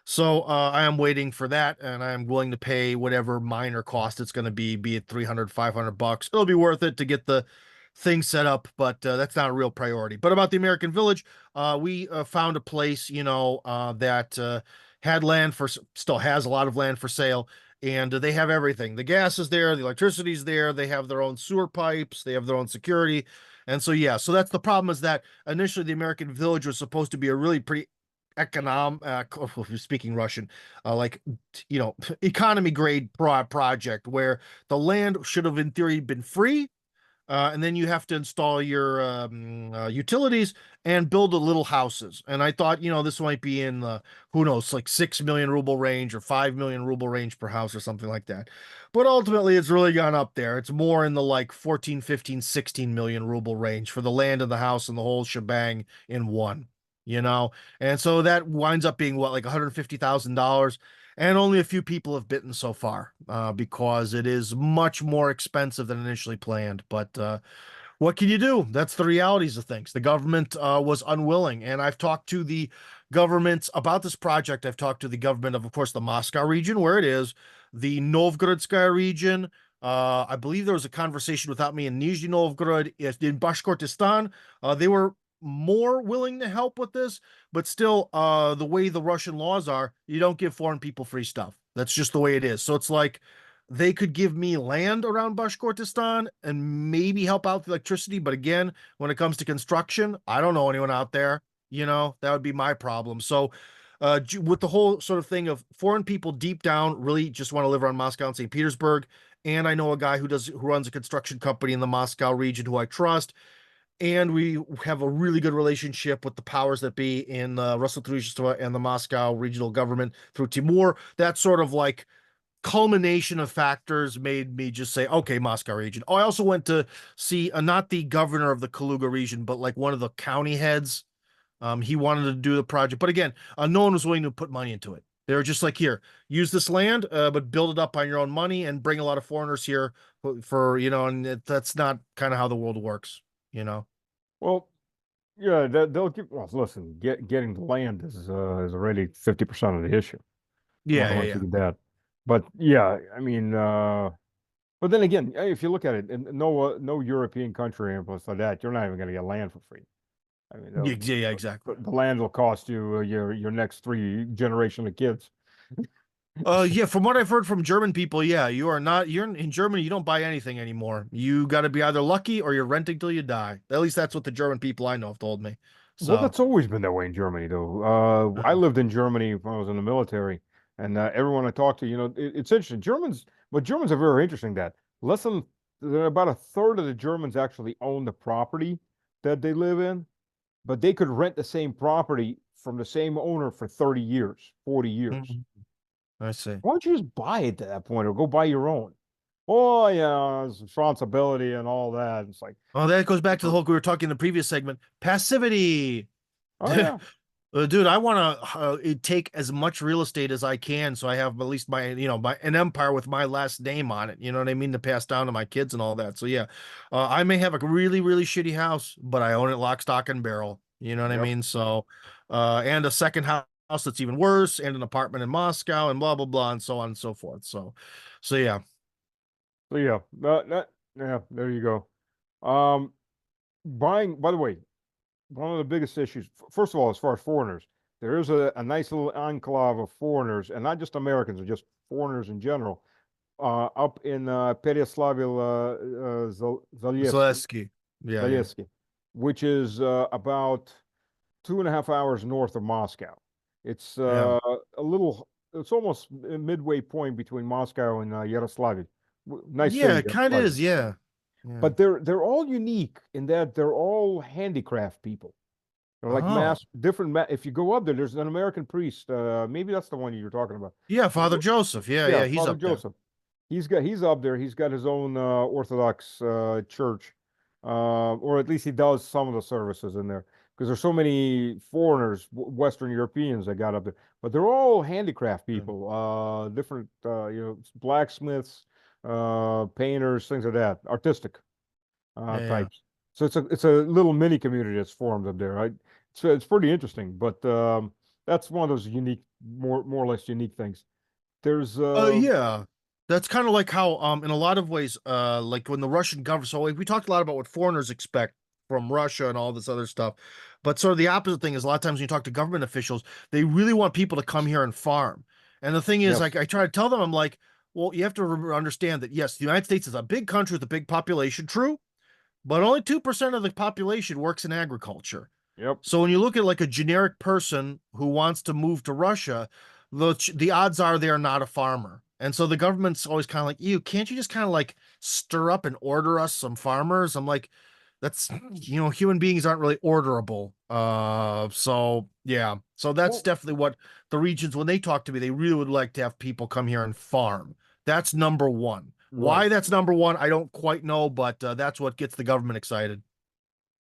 So I am waiting for that, and I am willing to pay whatever minor cost it's going to be it 300, $500. It'll be worth it to get the thing set up, but that's not a real priority. But about the American Village, we found a place, that had land for, still has a lot of land for sale, and they have everything. The gas is there, the electricity's there, they have their own sewer pipes, they have their own security. And so, yeah, so that's the problem is that initially the American Village was supposed to be a really pretty speaking Russian, like economy grade project where the land should have in theory been free, and then you have to install your utilities and build the little houses. And I thought, this might be in the, who knows, like 6 million ruble range or 5 million ruble range per house or something like that. But ultimately, it's really gone up there. It's more in the like 14, 15, 16 million ruble range for the land and the house and the whole shebang in one, you know? And so that winds up being what, like $150,000. And only a few people have bitten so far, because it is much more expensive than initially planned. But what can you do? That's the realities of things. The government was unwilling, and I've talked to the governments about this project. I've talked to the government of course, the Moscow region where it is, the Novgorodskaya region. I believe there was a conversation without me in Nizhny Novgorod, in Bashkortostan. They were more willing to help with this, but still, the way the Russian laws are, you don't give foreign people free stuff. That's just the way it is. So it's like they could give me land around Bashkortostan and maybe help out with electricity. But again, when it comes to construction, I don't know anyone out there. That would be my problem. So, with the whole sort of thing of foreign people deep down really just want to live around Moscow and St. Petersburg. And I know a guy who runs a construction company in the Moscow region who I trust, and we have a really good relationship with the powers that be in Russell and the Moscow regional government through Timur. That sort of like culmination of factors made me just say, okay, Moscow region. Oh, I also went to see not the governor of the Kaluga region, but like one of the county heads. He wanted to do the project, but again, no one was willing to put money into it. They were just like, here, use this land, but build it up on your own money and bring a lot of foreigners here and that's not kind of how the world works, you know? well, yeah, they'll give. Well, listen, getting the land is already 50% of the issue. Yeah, yeah, Once you yeah. get that, but yeah, I mean, but then again, if you look at it, and no European country and plus like that, you're not even going to get land for free. I mean, Yeah, yeah, yeah, exactly. the land will cost you your next three generation of kids. Yeah, from what I've heard from German people, yeah, you're in Germany, you don't buy anything anymore. You got to be either lucky or you're renting till you die. At least that's what the German people I know have told me. Well, So, that's always been that way in Germany, though. I uh, lived in Germany when I was in the military, and everyone I talked to, it's interesting. But Germans are very interesting. That less than about a third of the Germans actually own the property that they live in, but they could rent the same property from the same owner for 30 years, 40 years. Mhm. I see. Why don't you just buy it at that point or go buy your own? Oh, yeah, it's responsibility and all that. It's like, Oh, that goes back to the whole we were talking in the previous segment. Passivity. oh, yeah. Dude, I want to take as much real estate as I can, so I have at least my, an empire with my last name on it. You know what I mean, to pass down to my kids and all that. So yeah, I may have a really, really shitty house, but I own it lock, stock, and barrel. You know what I Yep. mean? So, and a second house that's even worse, and an apartment in Moscow, and blah blah blah, and so on and so forth. So yeah, So yeah, yeah, there you go. Um, Buying, by the way, one of the biggest issues, first of all, as far as foreigners, there is a nice little enclave of foreigners, and not just Americans, but just foreigners in general, up in Pereslavl, Zaleski. Yeah. Zalesky, which is about 2.5 hours north of Moscow. It's Yeah. it's almost a midway point between Moscow and Yaroslavl. Nice Yeah, city, it kind of Yaroslavl. is. Yeah. Yeah. But they're all unique in that they're all handicraft people. They're like Oh. different. If you go up there, there's an American priest. Maybe that's the one you're talking about. Yeah, Father Joseph. Yeah, Yeah, yeah, he's Father up there. Joseph. He's up there. He's got his own Orthodox church, or at least he does some of the services in there because there's so many foreigners, Western Europeans that got up there. But they're all handicraft Yeah. people, different, blacksmiths, painters, things like that, artistic Yeah. types. So it's a little mini community that's formed up there, right? So it's pretty interesting, but that's one of those unique, more or less unique things. There's Yeah. That's kind of like how, in a lot of ways, like when the Russian government, so like, we talked a lot about what foreigners expect from Russia and all this other stuff. But sort of the opposite thing is a lot of times when you talk to government officials, they really want people to come here and farm. And the thing is, like, Yes, I try to tell them, I'm like, well, you have to understand that, yes, the United States is a big country with a big population, true, but only 2% of the population works in agriculture. yep, So when you look at like a generic person who wants to move to Russia, the odds are they're not a farmer. And so the government's always kind of like, can't you just kind of like stir up and order us some farmers? I'm like, that's, human beings aren't really orderable. So yeah. So that's well, definitely what the regions, when they talk to me, they really would like to have people come here and farm. That's number one. right. Why that's number one, I don't quite know, but that's what gets the government excited.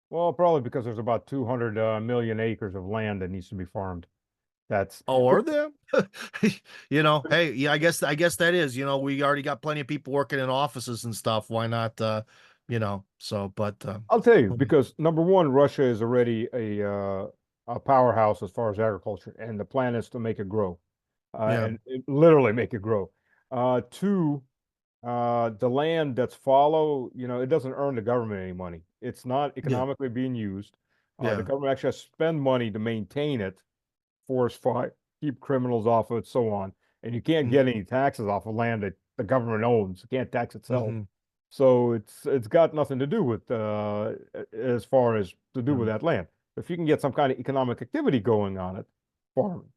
Well, probably because there's about 200 million acres of land that needs to be farmed. That's Oh, are there? Hey, yeah, I guess that is, we already got plenty of people working in offices and stuff. Why not, so, but, I'll tell you because number one, Russia is already a powerhouse as far as agriculture, and the plan is to make it grow, yeah, and literally make it grow. Two, the land that's fallow, it doesn't earn the government any money. It's not yeah, economically being used. The yeah, government actually has to spend money to maintain it, forest fire, keep criminals off of it, so on. And you can't mm, get any taxes off of land that the government owns. It can't tax itself. mm-hmm, So it's got nothing to do with as far as to do yeah, with that land. If you can get some kind of economic activity going on it, farming.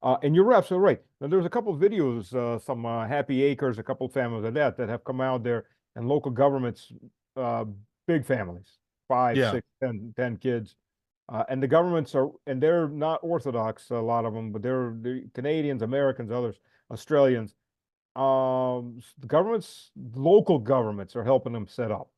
And you're absolutely right. Now, there's a couple of videos, some Happy Acres, a couple of families like that have come out there, and local governments, uh, big families, five, yeah, 6, 10 kids, and the governments are, and they're not Orthodox, a lot of them, but they're Canadians, Americans, others, Australians. The local governments are helping them set up,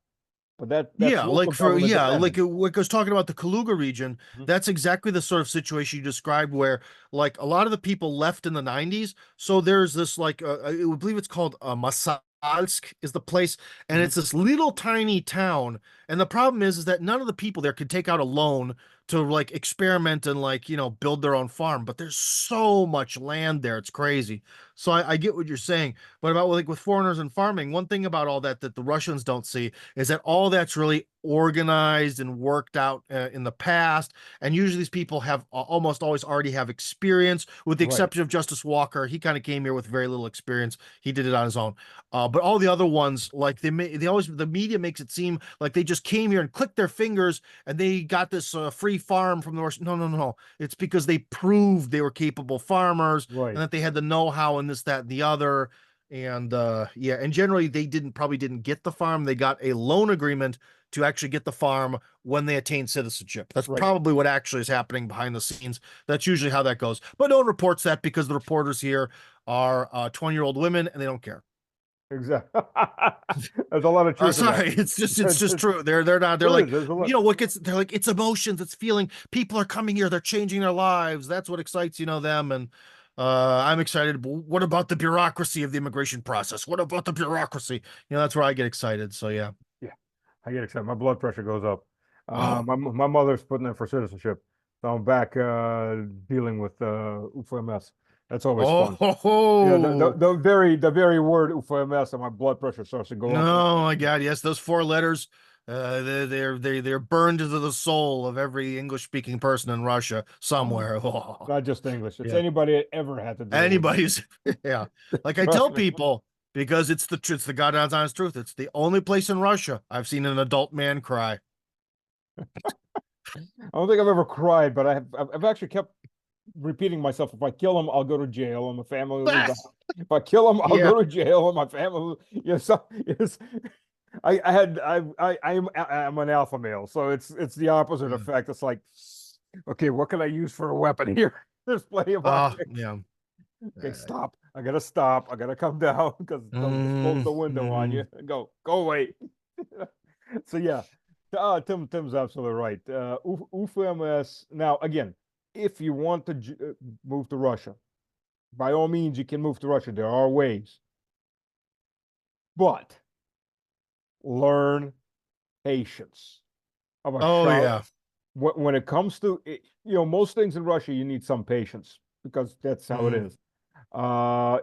but that's yeah, local government like dependent. what I was talking about the Kaluga region, Mhm. that's exactly the sort of situation you described where like a lot of the people left in the 90s. So there's this like I believe it's called Masalsk is the place, and Mhm. it's this little tiny town. And the problem is that none of the people there could take out a loan to like experiment and like, build their own farm, but there's so much land there, it's crazy. So I get what you're saying. But about like with foreigners and farming, one thing about all that the Russians don't see is that all that's really organized and worked out in the past. And usually these people have almost always already have experience, with the Right, exception of Justice Walker. He kind of came here with very little experience. He did it on his own. But all the other ones, like they always, the media makes it seem like they just came here and clicked their fingers and they got this free farm from the Russian. No, no, no, no. It's because they proved they were capable farmers and right. that they had the know-how and this, that, and the other. And yeah, and generally they probably didn't get the farm. They got a loan agreement to actually get the farm when they attain citizenship. That's Right. probably what actually is happening behind the scenes. That's usually how that goes. But no one reports that because the reporters here are 20-year-old women and they don't care. Exactly. There's a lot of truth in that. Sorry, it's just true. They're not. They're There like, is, there's a lot. what gets. They're like, it's emotions, it's feeling. People are coming here. They're changing their lives. That's what excites them. And I'm excited. But what about the bureaucracy of the immigration process? What about the bureaucracy? That's where I get excited. So yeah. Yeah, I get excited. My blood pressure goes up. Oh. My mother's putting in for citizenship, so I'm back dealing with UFMS. That's always fun. Yeah, Oh. the very word UFMS, and my blood pressure starts to go up. No, my God, yes, those 4 letters. They're burned into the soul of every English speaking person in Russia somewhere. Oh, Not just English. It's yeah. anybody that ever had to deal with Anybody's yeah. Like I Trust tell me. people, because it's the God's honest truth. It's the only place in Russia I've seen an adult man cry. I don't think I've ever cried, but I've actually kept repeating myself. If I kill him, I'll go to jail, and my family will die. If I kill him, I'll Yeah. go to jail, and my family will, yes. I'm an alpha male, so it's the opposite Yeah. effect. It's like, okay, what can I use for a weapon here? There's plenty of objects. Yeah. Okay, stop. I gotta stop. I gotta come down because they'll just close the window on you and go away. So yeah, Tim's absolutely right. UFMS. Now again, if you want to move to Russia, by all means you can move to Russia. There are ways, but learn patience. Oh yeah. When it comes to most things in Russia, you need some patience because that's how it is.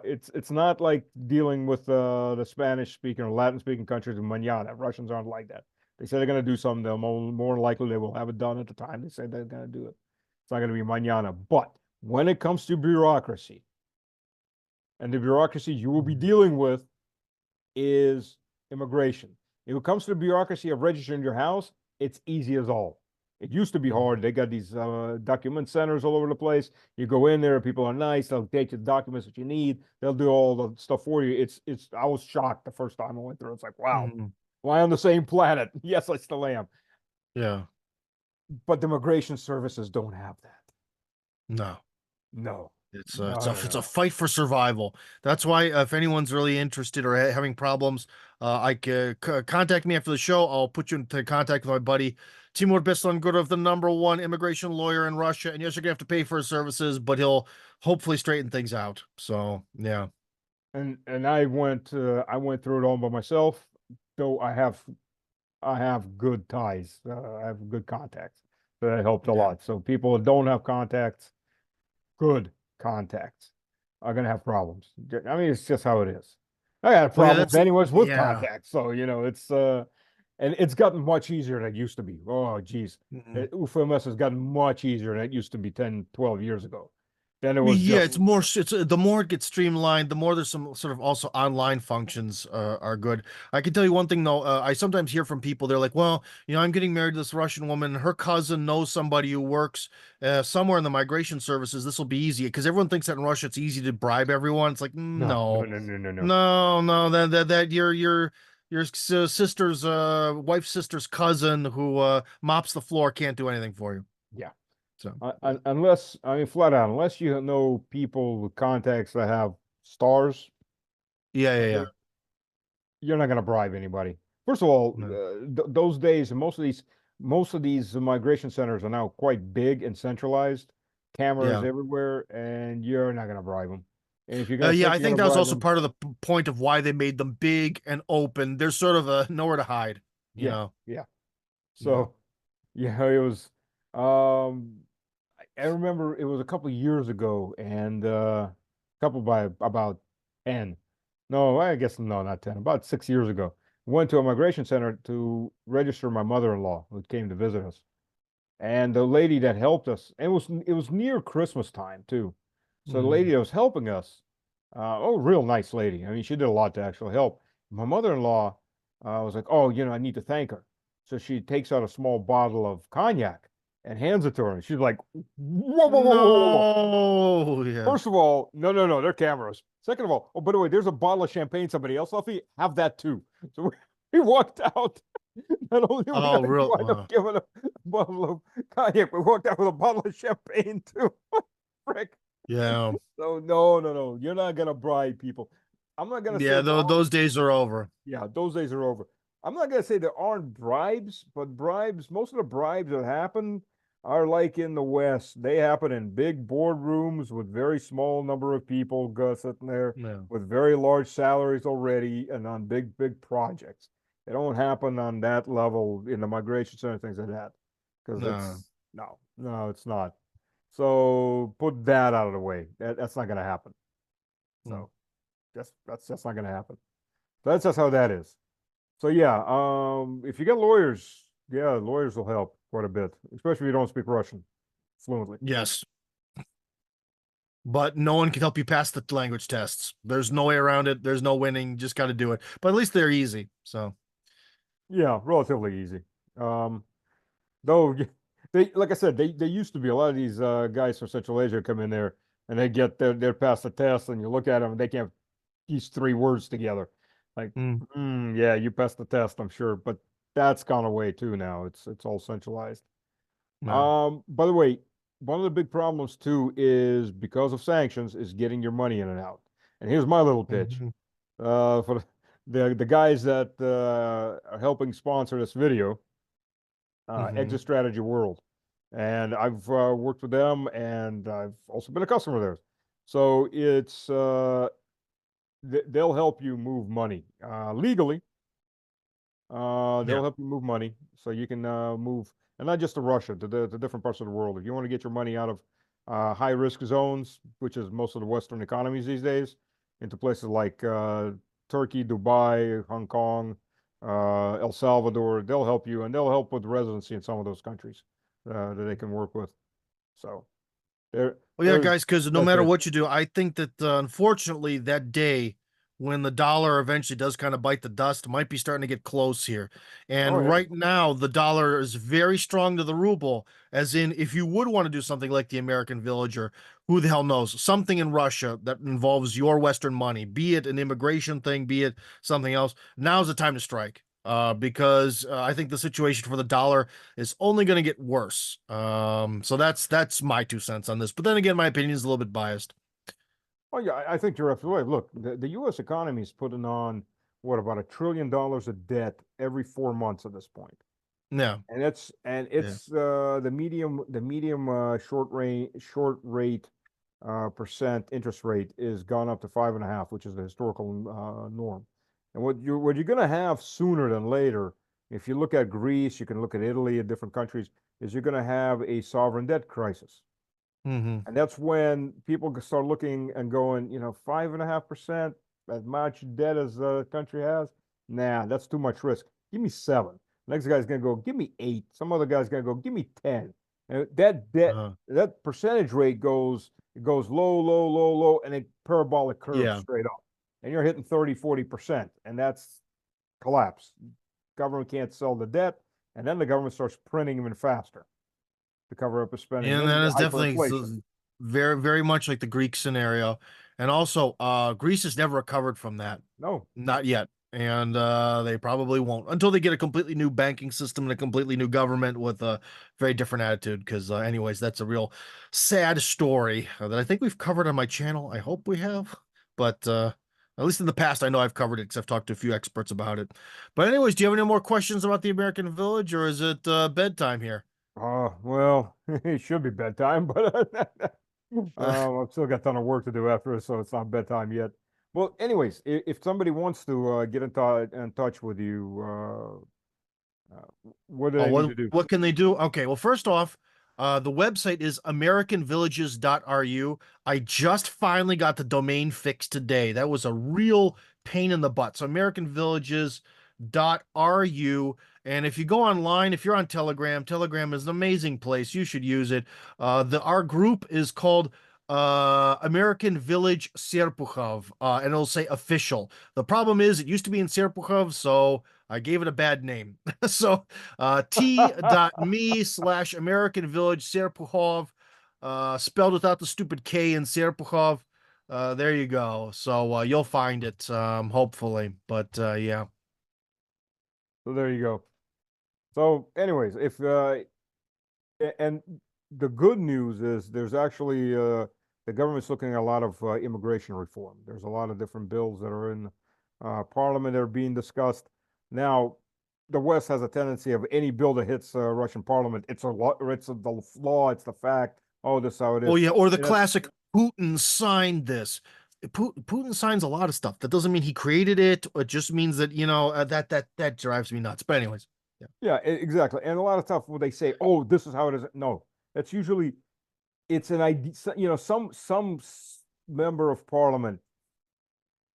It's not like dealing with the Spanish speaking or Latin speaking countries in Manana. Russians aren't like that. They say they're going to do something. They'll more likely they will have it done at the time they say they're going to do it. It's not going to be manana. But when it comes to bureaucracy, and the bureaucracy you will be dealing with is immigration. If it comes to the bureaucracy of registering your house, it's easy as all. It used to be hard. They got these document centers all over the place. You go in there, people are nice. They'll take you the documents that you need. They'll do all the stuff for you. I was shocked the first time I went through. It's like, wow, why on the same planet? Yes, I still am. Yeah. But the immigration services don't have that. No. No. It's a fight for survival. That's why if anyone's really interested or having problems, contact me after the show. I'll put you into contact with my buddy Timur Bislangurov, the #1 immigration lawyer in Russia. And yes, you're gonna have to pay for his services, but he'll hopefully straighten things out. So yeah. And I went through it all by myself, though I have good ties. I have good contacts. So that helped a lot. So people that don't have contacts, good contacts, are gonna have problems. I mean, it's just how it is. I had problems anyways with contacts. So it's and it's gotten much easier than it used to be. Oh geez. UFMS has gotten much easier than it used to be 10, 12 years ago. Then it was it's more. The more it gets streamlined, the more there's some sort of also online functions are good. I can tell you one thing though. I sometimes hear from people. They're like, "Well, I'm getting married to this Russian woman. Her cousin knows somebody who works somewhere in the migration services. This will be easy because everyone thinks that in Russia it's easy to bribe everyone. It's like no. That your sister's wife's sister's cousin who mops the floor can't do anything for you. Yeah. So unless flat out, unless you know people with contacts that have stars, yeah. You're not going to bribe anybody. First of all, those days, and most of these migration centers are now quite big and centralized, cameras everywhere, and you're not going to bribe them. And if you're going I think that was also part of the point of why they made them big and open. There's sort of nowhere to hide, you know. Yeah. So, it was. I remember it was a couple of years ago, and couple by about 10. No, I guess no, not 10. About 6 years ago, went to a migration center to register my mother-in-law who came to visit us, and the lady that helped us. And it was near Christmas time too, so the lady that was helping us, real nice lady. I mean, she did a lot to actually help. My mother-in-law was like, oh, I need to thank her, so she takes out a small bottle of cognac and hands it to her. And she's like, whoa. Yeah. First of all, no, they're cameras. Second of all, oh, by the way, there's a bottle of champagne somebody else left me. Have that too. So we walked out. Not only we Oh, gotta real. wind up giving a bottle of cognac, we walked out with a bottle of champagne too. Frick. Yeah. So no. You're not gonna bribe people. I'm not gonna say Yeah, there aren't, those days are over. yeah, those days are over. I'm not gonna say there aren't bribes, but bribes, most of the bribes that happen are like in the West. They happen in big boardrooms with very small number of people sitting there No. with very large salaries already and on big projects. They don't happen on that level in the migration center, things like that. Because No. it's no, it's not. So put that out of the way. That's not gonna happen. Mm. So that's not gonna happen. That's just how that is. So yeah, if you get lawyers, yeah, lawyers will help quite a bit, especially if you don't speak Russian fluently. Yes. But no one can help you pass the language tests. There's no way around it. There's no winning. You just got to do it. But at least they're easy. So, Yeah, relatively easy. Though they, like I said, they used to be a lot of these guys from Central Asia come in there and they get they're past the test, and you look at them and they can't piece three words together. Like, mm, yeah, you passed the test, I'm sure, but that's gone away too now. It's all centralized. no. By the way, one of the big problems too is because of sanctions is getting your money in and out. And here's my little pitch. Mhm. For the guys that are helping sponsor this video, Exit Strategy World. And I've worked with them, and I've also been a customer of theirs. So it's they'll help you move money legally. Yeah. They'll help you move money so you can move, and not just to Russia, to different parts of the world. If you want to get your money out of high risk zones, which is most of the Western economies these days, into places like Turkey, Dubai, Hong Kong, El Salvador, they'll help you, and they'll help with residency in some of those countries that they can work with. So Well, yeah, there's guys, because no that matter pitch. what you do, I think that unfortunately that day when the dollar eventually does kind of bite the dust might be starting to get close here. Oh And yeah. right now, the dollar is very strong to the ruble, as in, if you would want to do something like the American Villager, who the hell knows, something in Russia that involves your Western money, be it an immigration thing, be it something else, now's the time to strike. Because I think the situation for the dollar is only going to get worse. So that's my 2 cents on this. But then again, my opinion is a little bit biased. Oh yeah, I think you're absolutely right. Look, the U.S. economy is putting on what about $1 trillion of debt every 4 months at this point. Yeah, yeah. And it's the medium short rate percent interest rate is gone up to 5.5, which is the historical norm. And what you're going to have sooner than later, if you look at Greece, you can look at Italy and different countries, is you're going to have a sovereign debt crisis. Mm-hmm. And that's when people start looking and going, 5.5%, as much debt as the country has. Nah, that's too much risk. Give me 7. Next guy's gonna go, give me 8. Some other guy's gonna go, give me 10. And Uh, that percentage rate it goes low, low, low, low, and it parabolic curves yeah. straight up. And you're hitting 30, 40%, and that's collapse. Government can't sell the debt, and then the government starts printing even faster to cover up the spending. And And then you that get is definitely hyperinflation. very, very much like the Greek scenario. And also, Greece has never recovered from that. No. Not yet. And they probably won't until they get a completely new banking system and a completely new government with a very different attitude. Because, anyways, that's a real sad story that I think we've covered on my channel. I hope we have. But at least in the past, I know I've covered it because I've talked to a few experts about it. But, anyways, do you have any more questions about the American Village, or is it bedtime here? Well, it should be bedtime, but I've still got a ton of work to do after this, so it's not bedtime yet. Well, anyways, if somebody wants to get in touch with you, what do Oh, they need to do? what can they do? Okay, well, first off, the website is americanvillages.ru. I just finally got the domain fixed today. That was a real pain in the butt. So americanvillages.ru. And if you go online, if you're on Telegram, Telegram is an amazing place. You should use it. Our group is called American Village Serpukhov, and it'll say official. The problem is it used to be in Serpukhov, so I gave it a bad name. So t.me/American Village Serpukhov, spelled without the stupid K in Serpukhov. There you go. So you'll find it, hopefully. But yeah. So there you go. So, anyways, if and the good news is there's actually the government's looking at a lot of immigration reform. There's a lot of different bills that are in Parliament that are being discussed now. The West has a tendency of any bill that hits Russian Parliament, it's a law, it's the law, it's the fact. Oh, this is how it Oh is. yeah, or the And that's classic Putin signed this. Putin signs a lot of stuff. That doesn't mean he created it. It just means that that drives me nuts. But anyways, yeah. yeah, exactly. And a lot of stuff where they say, "Oh, this is how it is." No, that's usually it's an idea. Some member of Parliament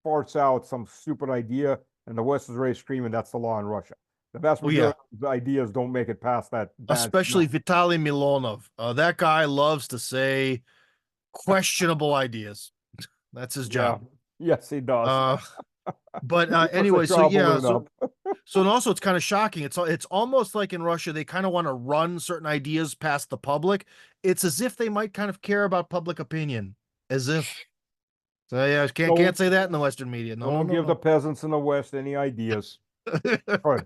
farts out some stupid idea, and the West is ready screaming, "That's the law in Russia." The vast Oh yeah, majority of the ideas don't make it past that bad especially smell. Vitaly Milonov. That guy loves to say questionable ideas. That's his Yeah, job. yes, he does. Uh, but He puts the anyway, so yeah, balloon up. so and also it's kind of shocking. It's almost like in Russia they kind of want to run certain ideas past the public. It's as if they might kind of care about public opinion, as if. So yeah, can't Don't say that in the Western media. No, no, don't no, give the no. peasants in the West any ideas. Right.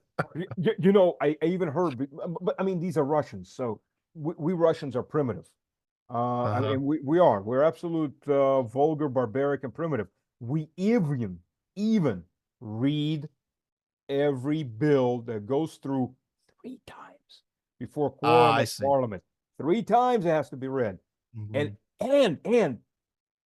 I even heard, but I mean, these are Russians, so we Russians are primitive. I Uh-huh. mean, we are. We're absolute vulgar, barbaric, and primitive. We even read every bill that goes through 3 times before Ah, quorum I of see. Parliament. 3 times it has to be read, and Hmm. and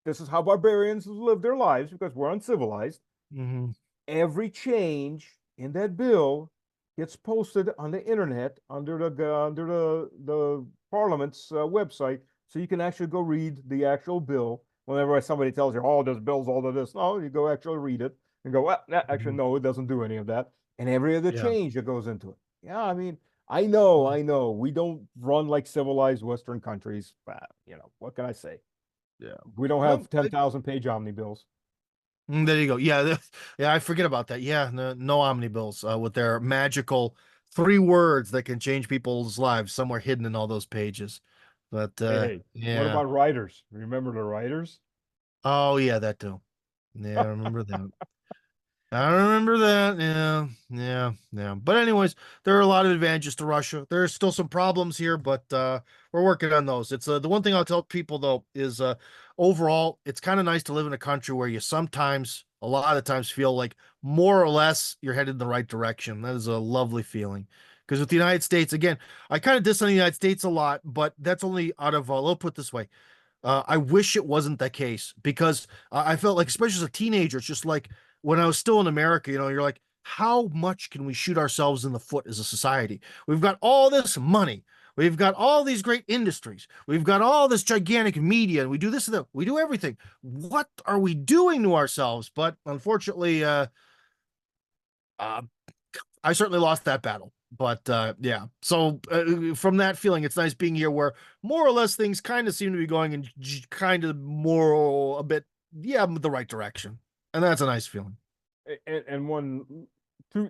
this is how barbarians live their lives because we're uncivilized. Hmm. Every change in that bill gets posted on the internet under the Parliament's website, so you can actually go read the actual bill. Whenever somebody tells you, "Oh, this bill's all of this," no, you go actually read it and go, "Well, actually, Hmm. no, it doesn't do any of that." And every other Yeah. change that goes into it. Yeah, I mean, Mm. I know, we don't run like civilized Western countries, but what can I say? Yeah. We don't No, have 10,000 page omnibills. there you go. Yeah, yeah, I forget about that. Yeah, no omnibills with their magical 3 words that can change people's lives somewhere hidden in all those pages. But Hey, what yeah. about writers? Remember the writers? Oh yeah, that too. Yeah, I remember that. I remember that. Yeah, yeah, yeah. But anyways, there are a lot of advantages to Russia. There's still some problems here, but we're working on those. It's the one thing I'll tell people though is overall, it's kind of nice to live in a country where you sometimes, a lot of times, feel like more or less you're headed in the right direction. That is a lovely feeling. Because with the United States, again, I kind of diss on the United States a lot, but that's only out of, let's put it this way. I wish it wasn't the case because I felt like, especially as a teenager, it's just like when I was still in America, you're like, how much can we shoot ourselves in the foot as a society? We've got all this money. We've got all these great industries. We've got all this gigantic media, and we do this and that. We do everything. What are we doing to ourselves? But unfortunately, uh, I certainly lost that battle. But yeah, so from that feeling, it's nice being here where more or less things kind of seem to be going in kind of more a bit, yeah, the right direction. And that's a nice feeling. And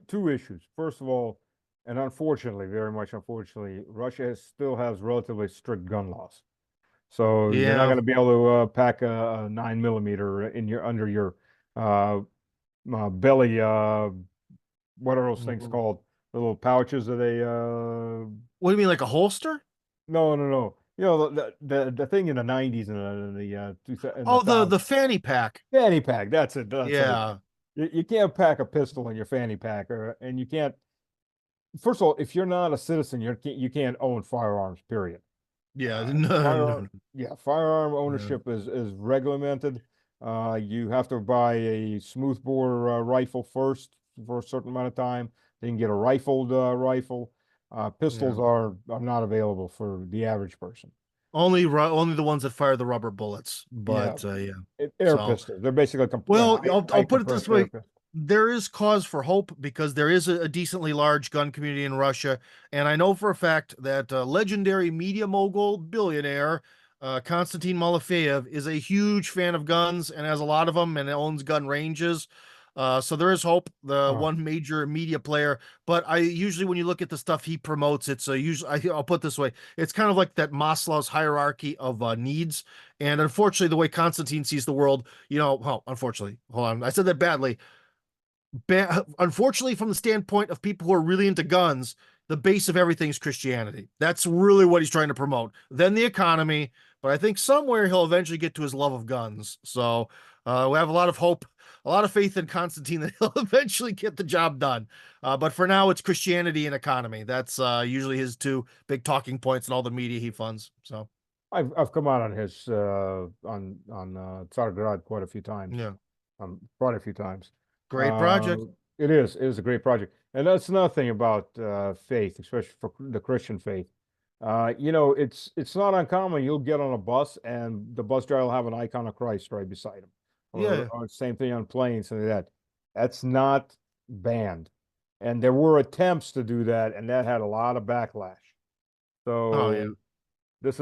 two issues. First of all, and unfortunately, very much unfortunately, Russia still has relatively strict gun laws. So you're not Yeah. going to be able to pack a 9 millimeter in your under your uh, belly. What are those things Mhm. called? The little pouches that they What do you mean, like a holster? no, no, no. The thing in the 90s and in the Oh, the 1000s. fanny pack. Fanny pack. That's it. That's what it is. Yeah. You can't pack a pistol in your fanny pack, and you can't. First of all, if you're not a citizen, you can't own firearms. Period. Yeah. Uh, No, firearm, no, yeah, firearm no. ownership is regulated. You have to buy a smoothbore rifle first for a certain amount of time. Then you can get a rifled rifle. Pistols Yeah. are not available for the average person. Only the ones that fire the rubber bullets. Yeah, But yeah. air So pistols. They're basically well, I'll high put it this compressed air way. pistols. There is cause for hope because there is a decently large gun community in Russia. And I know for a fact that legendary media mogul billionaire Konstantin Malafeyev is a huge fan of guns and has a lot of them and owns gun ranges. So there is hope, the Uh, one major media player. But I usually, when you look at the stuff he promotes, it's usually, I'll put it this way, it's kind of like that Maslow's hierarchy of needs. And unfortunately, the way Constantine sees the world, well, unfortunately, hold on, I said that badly. Unfortunately, from the standpoint of people who are really into guns, the base of everything is Christianity. That's really what he's trying to promote. Then the economy, but I think somewhere he'll eventually get to his love of guns. So we have a lot of hope, a lot of faith in Constantine that he'll eventually get the job done. But for now, it's Christianity and economy. That's usually his two big talking points in all the media he funds. So I've come out on his on Tsargrad quite a few times. yeah, Quite a few times. great project. It is a great project, and that's another thing about faith, especially for the Christian faith. You know, it's not uncommon. You'll get on a bus, and the bus driver will have an icon of Christ right beside him, Yeah. or same thing on planes and that. That's not banned, and there were attempts to do that, and that had a lot of backlash. Oh yeah. So this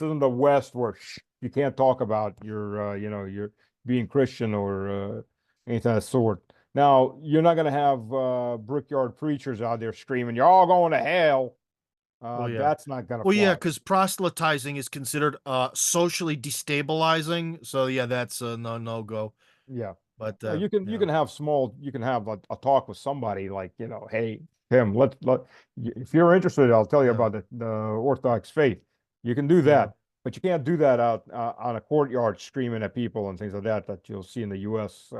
isn't the West where you can't talk about your you know, your being Christian or anything of the sort. Now you're not going to have brickyard preachers out there screaming, "You're all going to hell." Well, yeah. That's not going to Well, yeah, fly. because proselytizing is considered socially destabilizing. So yeah, that's a no go. Yeah. But You can have you can have a talk with somebody like, you know, hey, Tim, if you're interested, I'll tell you Yeah. about the Orthodox faith. You can do that, but you can't do that out on a courtyard screaming at people and things like that you'll see in the U.S.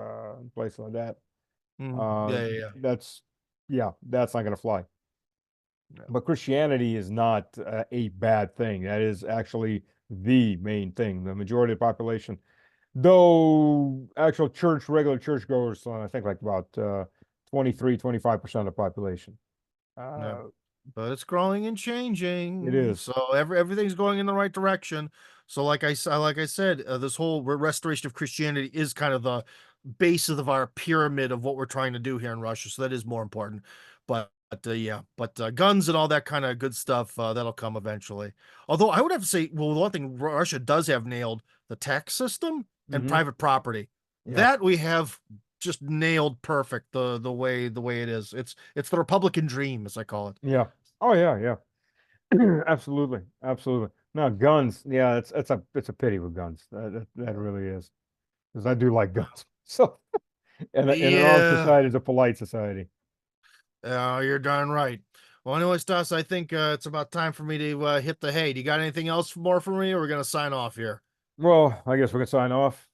Places like that. Yeah. That's that's not going to fly. Yeah. But Christianity is not a bad thing. That is actually the main thing. The majority of the population, though actual regular churchgoers, I think like about 23-25% of the population. Yeah. But it's growing and changing. It is. So everything's going in the right direction. So like I said, this whole restoration of Christianity is kind of the base of our pyramid of what we're trying to do here in Russia. So that is more important. But yeah, but guns and all that kind of good stuff, that'll come eventually. Although I would have to say, well, one thing Russia does have nailed, the tax system and private property. Yeah. That we have just nailed perfect the way it is. It's the Republican dream, as I call it. Yeah. Oh yeah. Absolutely. Absolutely. No, guns. Yeah, it's a pity with guns. That really is. Because I do like guns. So, and an armed Yeah, society is a polite society. you're darn right. Well, anyway, Stas, I think it's about time for me to hit the hay. Do you got anything else more for me, or we're gonna sign off here? Well, I guess we can sign off.